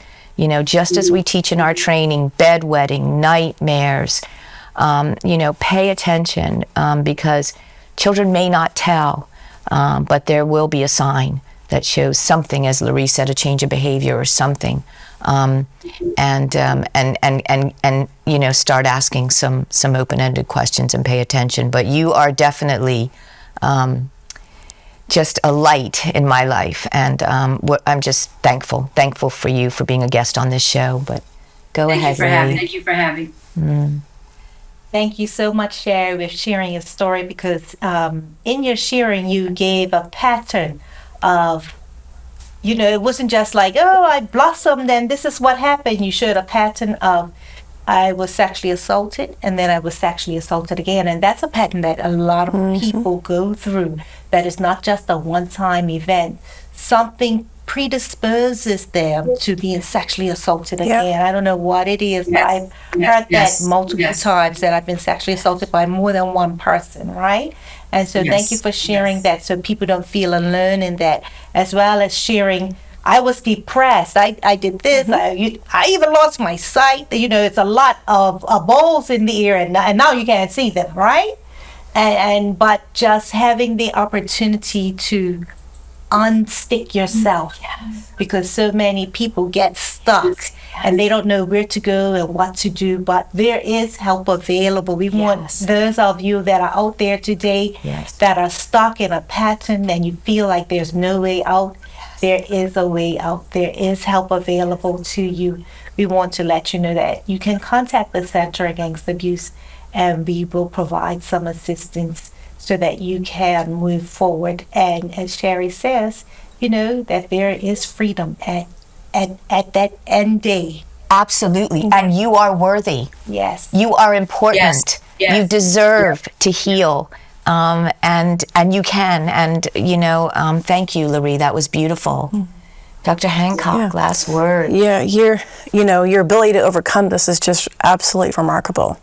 Just as we teach in our training, bedwetting, nightmares, pay attention because children may not tell, but there will be a sign that shows something, as Loree said, a change of behavior or something. And start asking some open-ended questions and pay attention. But you are definitely just a light in my life, and I'm just thankful for you for being a guest on this show. But go ahead, Loree. Thank you for having. Thank you so much, Sherry, with sharing your story, because in your sharing, you gave a pattern of, it wasn't just like, oh, I blossomed and this is what happened. You showed a pattern of, I was sexually assaulted and then I was sexually assaulted again. And that's a pattern that a lot of people go through. That is not just a one-time event. Something predisposes them to being sexually assaulted again. I don't know what it is, but I've heard that multiple times, that I've been sexually assaulted by more than one person, right? And so thank you for sharing that, so people don't feel alone in that, as well as sharing, I was depressed, I did this, I even lost my sight. It's a lot of balls in the ear, and now you can't see them, right? But just having the opportunity to unstick yourself, because so many people get stuck and they don't know where to go and what to do, but there is help available. We want those of you that are out there today that are stuck in a pattern and you feel like there's no way out. There is a way out. There is help available to you. We want to let you know that you can contact the Center Against Abuse, and we will provide some assistance so that you can move forward. And as Sherry says, that there is freedom at that end day. Absolutely. And you are worthy. Yes. You are important. Yes. You deserve to heal. And you can. And, thank you, Loree. That was beautiful. Dr. Hancock, last word. Yeah, your ability to overcome this is just absolutely remarkable.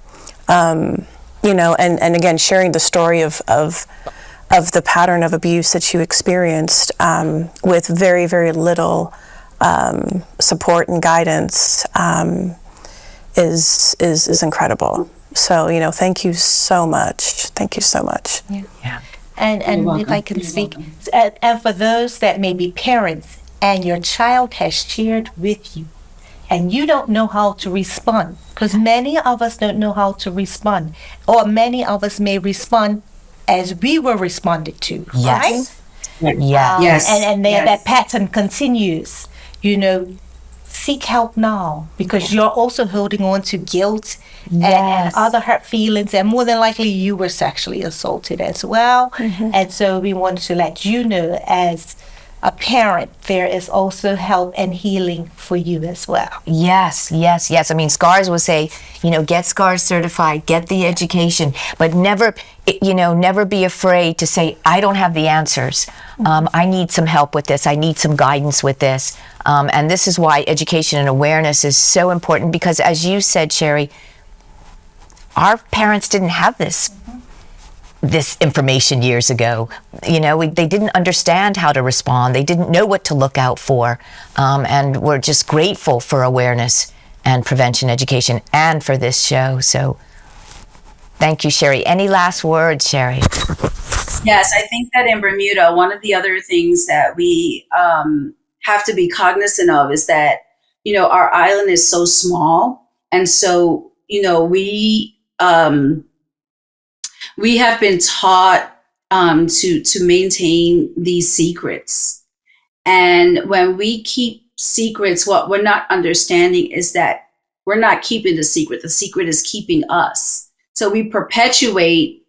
And again, sharing the story of the pattern of abuse that you experienced with very, very little support and guidance is incredible. So, thank you so much. Thank you so much. Yeah. And if I can speak, and for those that may be parents and your child has shared with you, and you don't know how to respond, because many of us don't know how to respond, or many of us may respond as we were responded to, right? And that pattern continues. Seek help now, because you're also holding on to guilt and other hurt feelings, and more than likely you were sexually assaulted as well. And so we wanted to let you know, as a parent, there is also help and healing for you as well. Yes. I mean, SCARS will say, get SCARS certified, get the education, but never be afraid to say, I don't have the answers. I need some help with this. I need some guidance with this. And this is why education and awareness is so important, because as you said, Sherry, our parents didn't have this information years ago. They didn't understand how to respond. They didn't know what to look out for. And we're just grateful for awareness and prevention education and for this show. So thank you, Sherry. Any last words, Sherry? Yes, I think that in Bermuda, one of the other things that we have to be cognizant of is that, our island is so small. And so, we have been taught to maintain these secrets. And when we keep secrets, what we're not understanding is that we're not keeping the secret. The secret is keeping us. So we perpetuate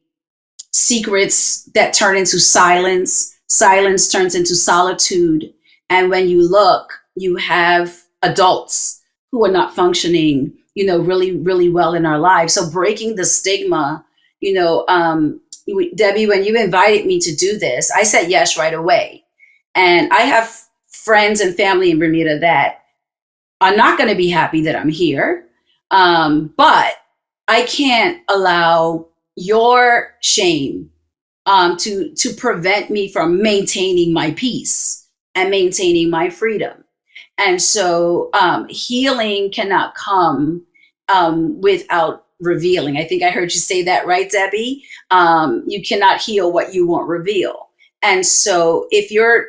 secrets that turn into silence. Silence turns into solitude. And when you look, you have adults who are not functioning, really, really well in our lives. So breaking the stigma, Debbie, when you invited me to do this, I said yes right away. And I have friends and family in Bermuda that are not going to be happy that I'm here. But I can't allow your shame to prevent me from maintaining my peace and maintaining my freedom. And so healing cannot come without revealing. I think I heard you say that, right, Debbie? You cannot heal what you won't reveal. And so if you're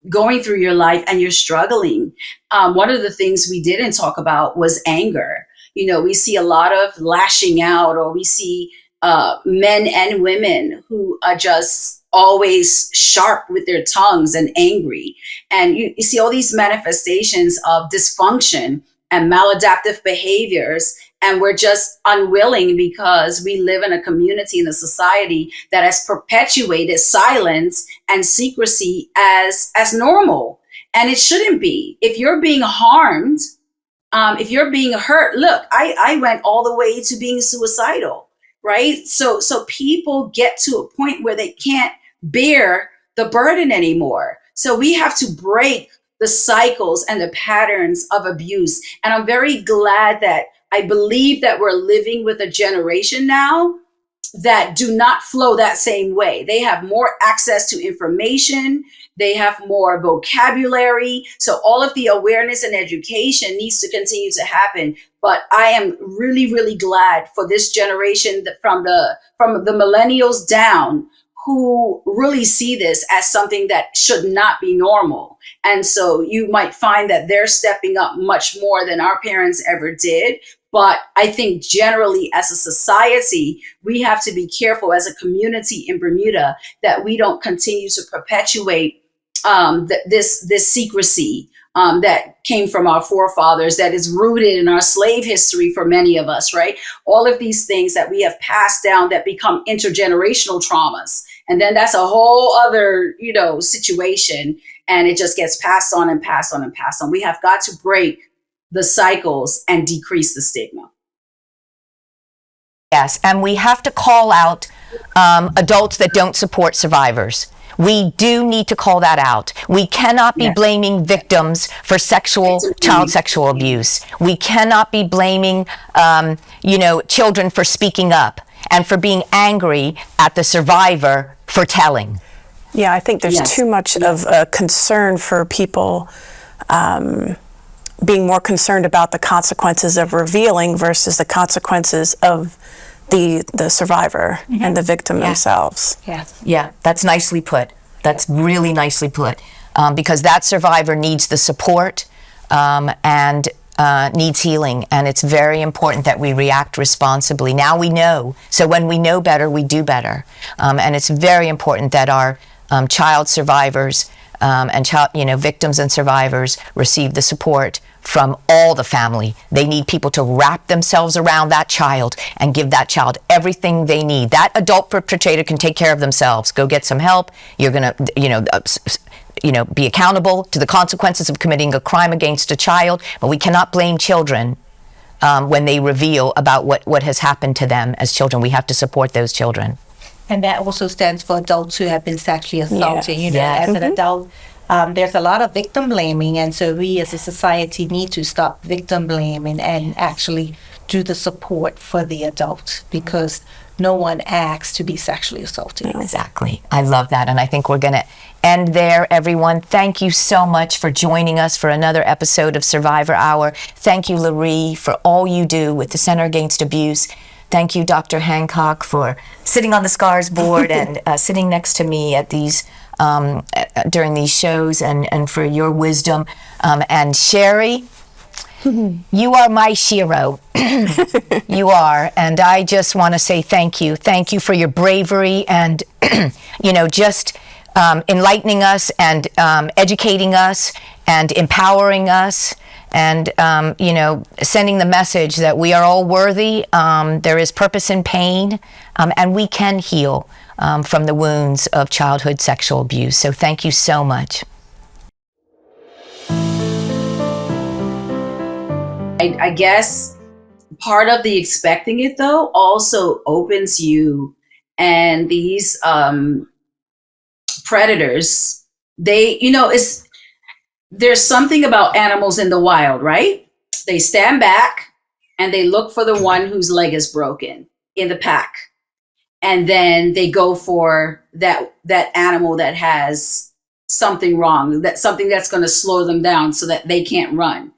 going through your life and you're struggling, one of the things we didn't talk about was anger. We see a lot of lashing out, or we see men and women who are just always sharp with their tongues and angry. And you see all these manifestations of dysfunction and maladaptive behaviors. And we're just unwilling because we live in a community, in a society that has perpetuated silence and secrecy as normal. And it shouldn't be. If you're being harmed, if you're being hurt, look, I went all the way to being suicidal, right? So people get to a point where they can't bear the burden anymore. So we have to break the cycles and the patterns of abuse. And I'm very glad that I believe that we're living with a generation now that do not flow that same way. They have more access to information. They have more vocabulary. So all of the awareness and education needs to continue to happen. But I am really, really glad for this generation from the millennials down, who really see this as something that should not be normal. And so you might find that they're stepping up much more than our parents ever did. But I think generally as a society, we have to be careful as a community in Bermuda that we don't continue to perpetuate this secrecy that came from our forefathers, that is rooted in our slave history for many of us, right? All of these things that we have passed down that become intergenerational traumas. And then that's a whole other, situation. And it just gets passed on and passed on and passed on. We have got to break the cycles and decrease the stigma. Yes, and we have to call out adults that don't support survivors. We do need to call that out. We cannot be blaming victims for child sexual abuse. We cannot be blaming, children for speaking up and for being angry at the survivor for telling. Yeah, I think there's too much of a concern for people being more concerned about the consequences of revealing versus the consequences of the survivor and the victim themselves. Yes. Yeah, that's nicely put. That's really nicely put. Because that survivor needs the support and needs healing. And it's very important that we react responsibly. Now we know. So when we know better, we do better. And it's very important that our child survivors and victims and survivors receive the support from all the family. They need people to wrap themselves around that child and give that child everything they need. That adult perpetrator can take care of themselves. Go get some help. You're going to, be accountable to the consequences of committing a crime against a child. But we cannot blame children when they reveal about what has happened to them as children. We have to support those children. And that also stands for adults who have been sexually assaulted. As an adult, there's a lot of victim blaming. And so we as a society need to stop victim blaming and actually do the support for the adult, because no one asks to be sexually assaulted. Exactly. I love that. And I think we're going to end there, everyone. Thank you so much for joining us for another episode of Survivor Hour. Thank you, Laree, for all you do with the Center Against Abuse. Thank you, Dr. Hancock, for sitting on the SCARS board and sitting next to me at these during these shows, and for your wisdom. And Sherry, you are my Shiro. You are. And I just want to say thank you. Thank you for your bravery and, just enlightening us and educating us and empowering us. And, sending the message that we are all worthy, there is purpose in pain, and we can heal from the wounds of childhood sexual abuse. So thank you so much. I guess part of the expecting it, though, also opens you and these predators. They, there's something about animals in the wild, right? They stand back and they look for the one whose leg is broken in the pack. And then they go for that animal that has something wrong, that something that's going to slow them down so that they can't run.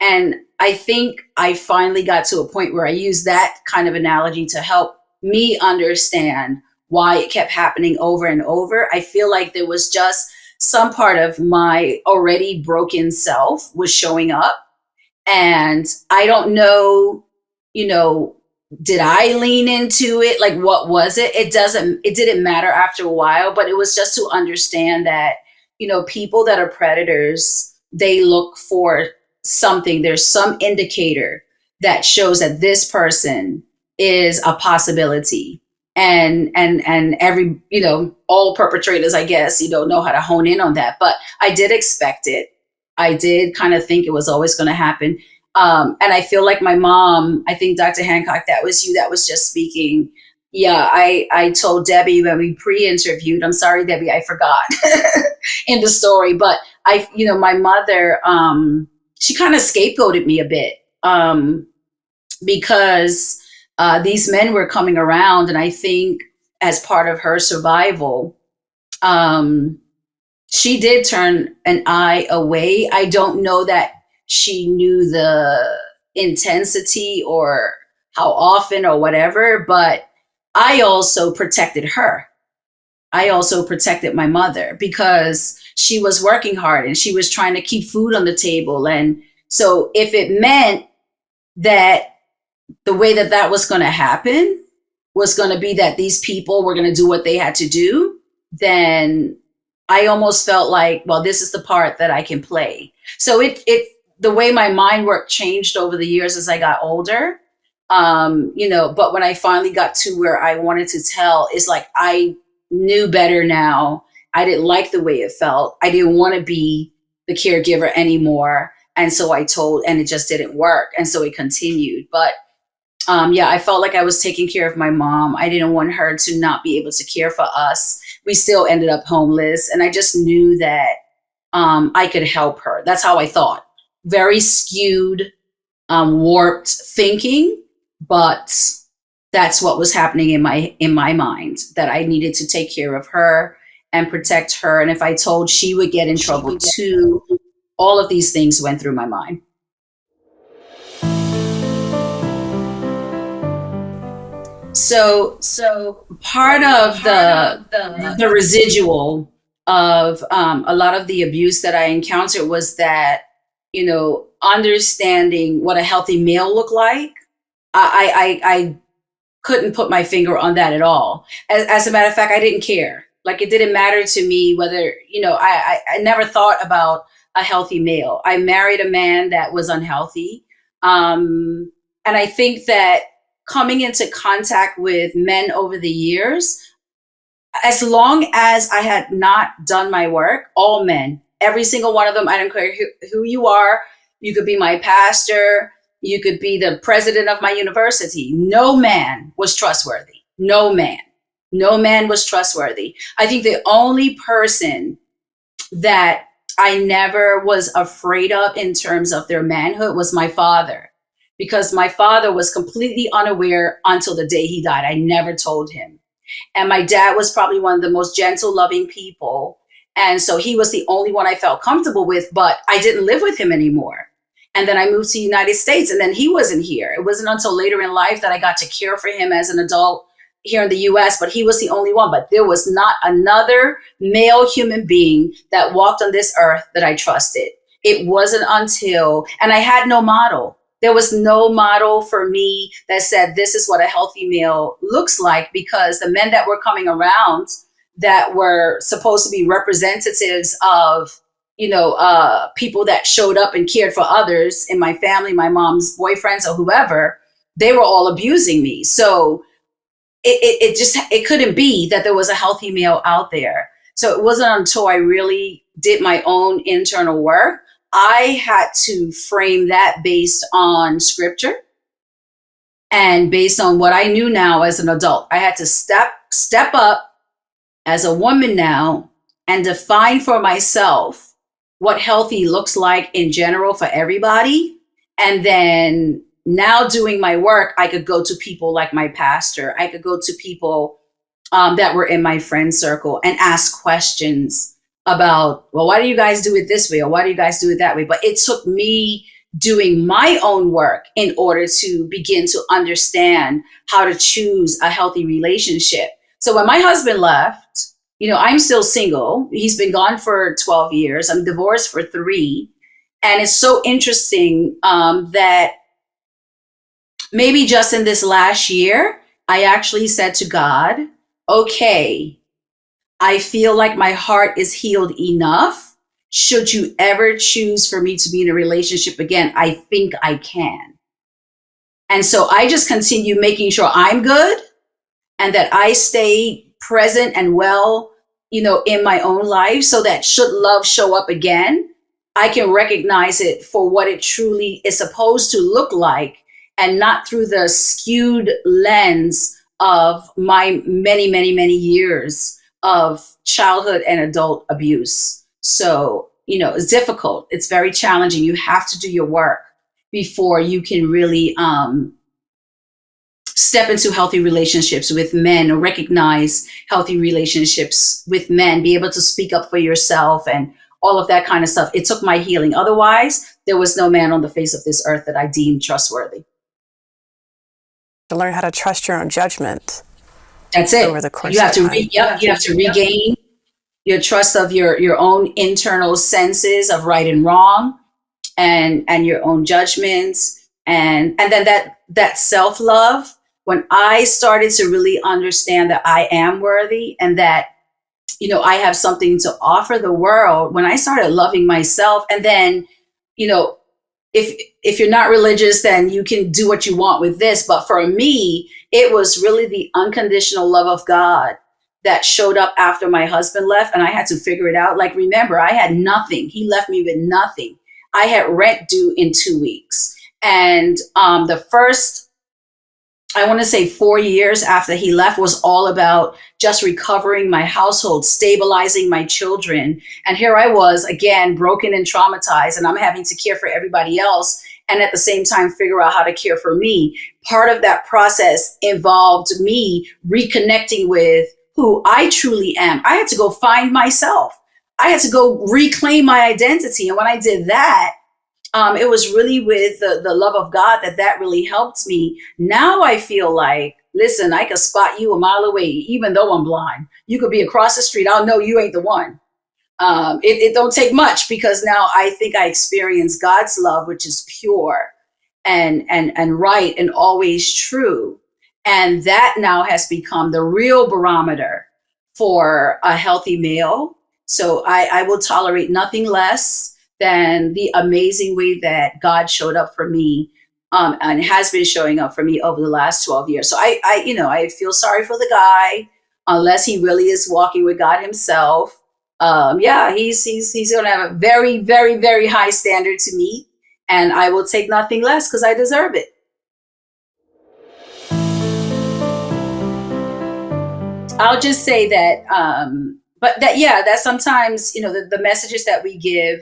And I think I finally got to a point where I used that kind of analogy to help me understand why it kept happening over and over. I feel like there was just some part of my already broken self was showing up. And I don't know, did I lean into it? Like, what was it? It didn't matter after a while, but it was just to understand that, people that are predators, they look for something. There's some indicator that shows that this person is a possibility. And every, all perpetrators, I guess, know how to hone in on that. But I did expect it. I did kind of think it was always going to happen. And I feel like my mom, I think Dr. Hancock, that was you that was just speaking. Yeah, I told Debbie when we pre-interviewed, I'm sorry, Debbie, I forgot in the story, but my mother, she kind of scapegoated me a bit because these men were coming around, and I think as part of her survival, she did turn an eye away. I don't know that she knew the intensity or how often or whatever, but I also protected her. I also protected my mother because she was working hard and she was trying to keep food on the table. And so if it meant that the way that was going to happen was going to be that these people were going to do what they had to do, then I almost felt like, well, this is the part that I can play. So the way my mind work changed over the years as I got older, but when I finally got to where I wanted to tell, it's like I knew better now. I didn't like the way it felt. I didn't want to be the caregiver anymore. And so I told, and it just didn't work. And so it continued. But I felt like I was taking care of my mom. I didn't want her to not be able to care for us. We still ended up homeless. And I just knew that I could help her. That's how I thought. Very skewed, warped thinking, but that's what was happening in my mind, that I needed to take care of her and protect her. And if I told, she would get in trouble too. All of these things went through my mind. So part of the residual of a lot of the abuse that I encountered was that, understanding what a healthy male looked like. I couldn't put my finger on that at all. As a matter of fact, I didn't care. Like, it didn't matter to me whether, I never thought about a healthy male. I married a man that was unhealthy. And I think that coming into contact with men over the years, as long as I had not done my work, all men, every single one of them, I don't care who you are. You could be my pastor. You could be the president of my university. No man was trustworthy. No man. No man was trustworthy. I think the only person that I never was afraid of in terms of their manhood was my father, because my father was completely unaware until the day he died. I never told him. And my dad was probably one of the most gentle, loving people. And so he was the only one I felt comfortable with, but I didn't live with him anymore. And then I moved to the United States, and then he wasn't here. It wasn't until later in life that I got to care for him as an adult here in the US, but he was the only one. But there was not another male human being that walked on this earth that I trusted. It wasn't until, and I had no model. There was no model for me that said, this is what a healthy male looks like, because the men that were coming around that were supposed to be representatives of, people that showed up and cared for others in my family, my mom's boyfriends or whoever, they were all abusing me. So it couldn't be that there was a healthy male out there. So it wasn't until I really did my own internal work, I had to frame that based on scripture and based on what I knew now as an adult. I had to step up as a woman now and define for myself what healthy looks like in general for everybody. And then now doing my work, I could go to people like my pastor. I could go to people that were in my friend circle and ask questions about, well, why do you guys do it this way? Or why do you guys do it that way? But it took me doing my own work in order to begin to understand how to choose a healthy relationship. So when my husband left, I'm still single. He's been gone for 12 years. I'm divorced for 3. And it's so interesting that maybe just in this last year, I actually said to God, okay, I feel like my heart is healed enough. Should you ever choose for me to be in a relationship again, I think I can. And so I just continue making sure I'm good and that I stay present and well, in my own life, so that should love show up again, I can recognize it for what it truly is supposed to look like, and not through the skewed lens of my many, many, many years of childhood and adult abuse. So, it's difficult. It's very challenging. You have to do your work before you can really step into healthy relationships with men, or recognize healthy relationships with men, be able to speak up for yourself and all of that kind of stuff. It took my healing. Otherwise, there was no man on the face of this earth that I deemed trustworthy. To learn how to trust your own judgment. That's it. Over the course you have of to time. you have to regain your trust of your own internal senses of right and wrong, and your own judgments, and then that self-love. When I started to really understand that I am worthy and that, I have something to offer the world, when I started loving myself, and then, if you're not religious, then you can do what you want with this. But for me, it was really the unconditional love of God that showed up after my husband left, and I had to figure it out. Like, remember, I had nothing. He left me with nothing. I had rent due in 2 weeks. And the first, I want to say 4 years after he left, was all about just recovering my household, stabilizing my children. And here I was, again, broken and traumatized, and I'm having to care for everybody else, and at the same time figure out how to care for me. Part of that process involved me reconnecting with who I truly am. I had to go find myself. I had to go reclaim my identity. And when I did that, it was really with the love of God that really helped me. Now I feel like, listen, I can spot you a mile away, even though I'm blind. You could be across the street. I'll know you ain't the one. It don't take much, because now I think I experience God's love, which is pure and right and always true. And that now has become the real barometer for a healthy male. So I will tolerate nothing less than the amazing way that God showed up for me, and has been showing up for me over the last 12 years. So I feel sorry for the guy, unless he really is walking with God himself. He's going to have a very, very, very high standard to meet, and I will take nothing less because I deserve it. I'll just say that, that sometimes, the messages that we give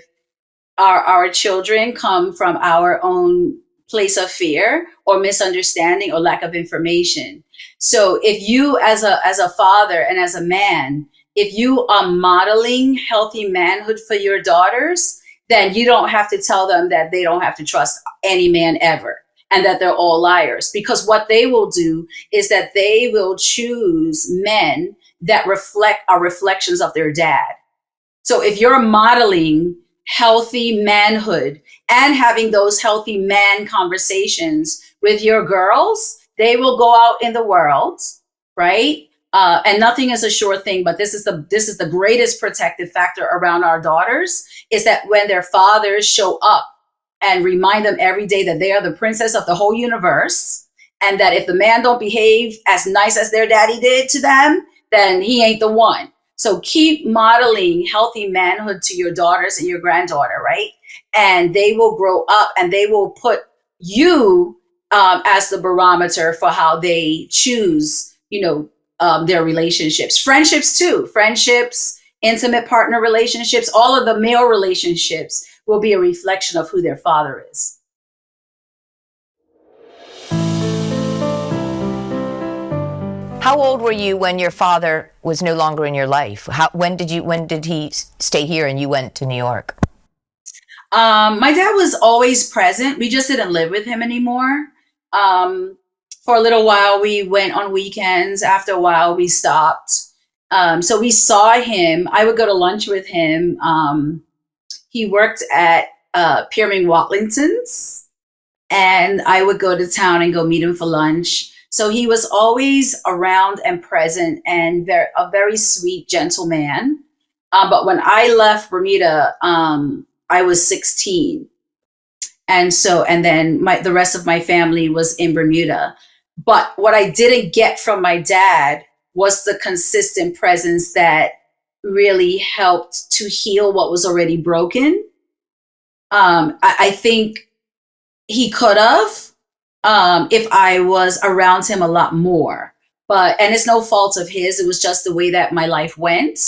our children come from our own place of fear or misunderstanding or lack of information. So if you, as a father and as a man, if you are modeling healthy manhood for your daughters, then you don't have to tell them that they don't have to trust any man ever, and that they're all liars. Because what they will do is that they will choose men that are reflections of their dad. So if you're modeling healthy manhood and having those healthy man conversations with your girls, they will go out in the world, right? And nothing is a sure thing, but this is the greatest protective factor around our daughters, is that when their fathers show up and remind them every day that they are the princess of the whole universe, and that if the man don't behave as nice as their daddy did to them, then he ain't the one. So keep modeling healthy manhood to your daughters and your granddaughter, right? And they will grow up and they will put you as the barometer for how they choose, their relationships. Friendships too. Friendships intimate partner relationships, all of the male relationships will be a reflection of who their father is. How old were you when your father was no longer in your life? When did he stay here and you went to New York? My dad was always present. We just didn't live with him anymore. For a little while, we went on weekends. After a while, we stopped. So we saw him. I would go to lunch with him. He worked at Pierming Watlington's, and I would go to town and go meet him for lunch. So he was always around and present, and a very sweet, gentle man. But when I left Bermuda, I was 16. And then the rest of my family was in Bermuda. But what I didn't get from my dad was the consistent presence that really helped to heal what was already broken. I think he could have, if I was around him a lot more. And it's no fault of his. It was just the way that my life went.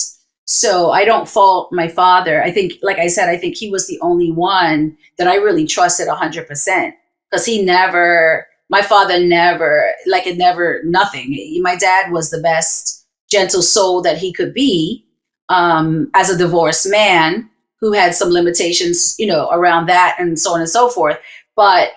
So I don't fault my father. I think, like I said, I think he was the only one that I really trusted 100%, because my father never, nothing. My dad was the best gentle soul that he could be, as a divorced man who had some limitations, around that and so on and so forth. But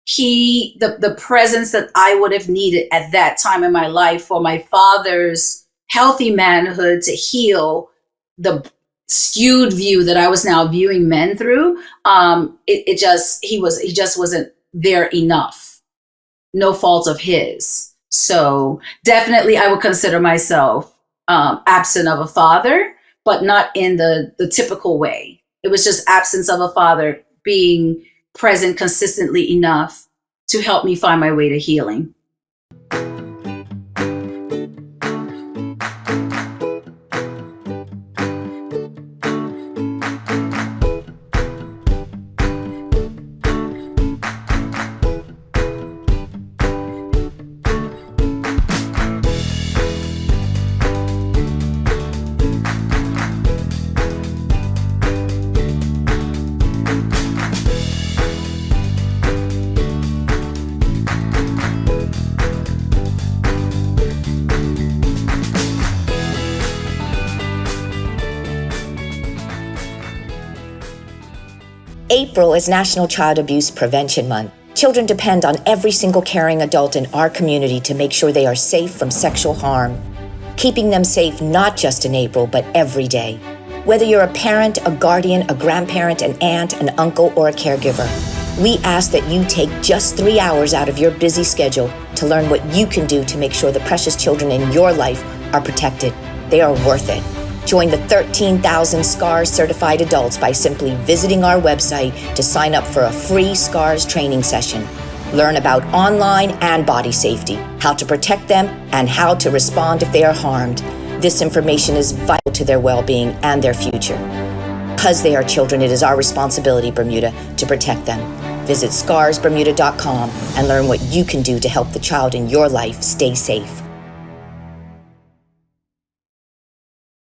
the presence that I would have needed at that time in my life for my father's healthy manhood to heal the skewed view that I was now viewing men through, he just wasn't there enough. No fault of his. So definitely I would consider myself absent of a father, but not in the typical way. It was just absence of a father being present consistently enough to help me find my way to healing. April is National Child Abuse Prevention Month. Children depend on every single caring adult in our community to make sure they are safe from sexual harm. Keeping them safe not just in April, but every day. Whether you're a parent, a guardian, a grandparent, an aunt, an uncle, or a caregiver, we ask that you take just 3 hours out of your busy schedule to learn what you can do to make sure the precious children in your life are protected. They are worth it. Join the 13,000 SCARS certified adults by simply visiting our website to sign up for a free SCARS training session. Learn about online and body safety, how to protect them, and how to respond if they are harmed. This information is vital to their well-being and their future. Because they are children, it is our responsibility, Bermuda, to protect them. Visit scarsbermuda.com and learn what you can do to help the child in your life stay safe.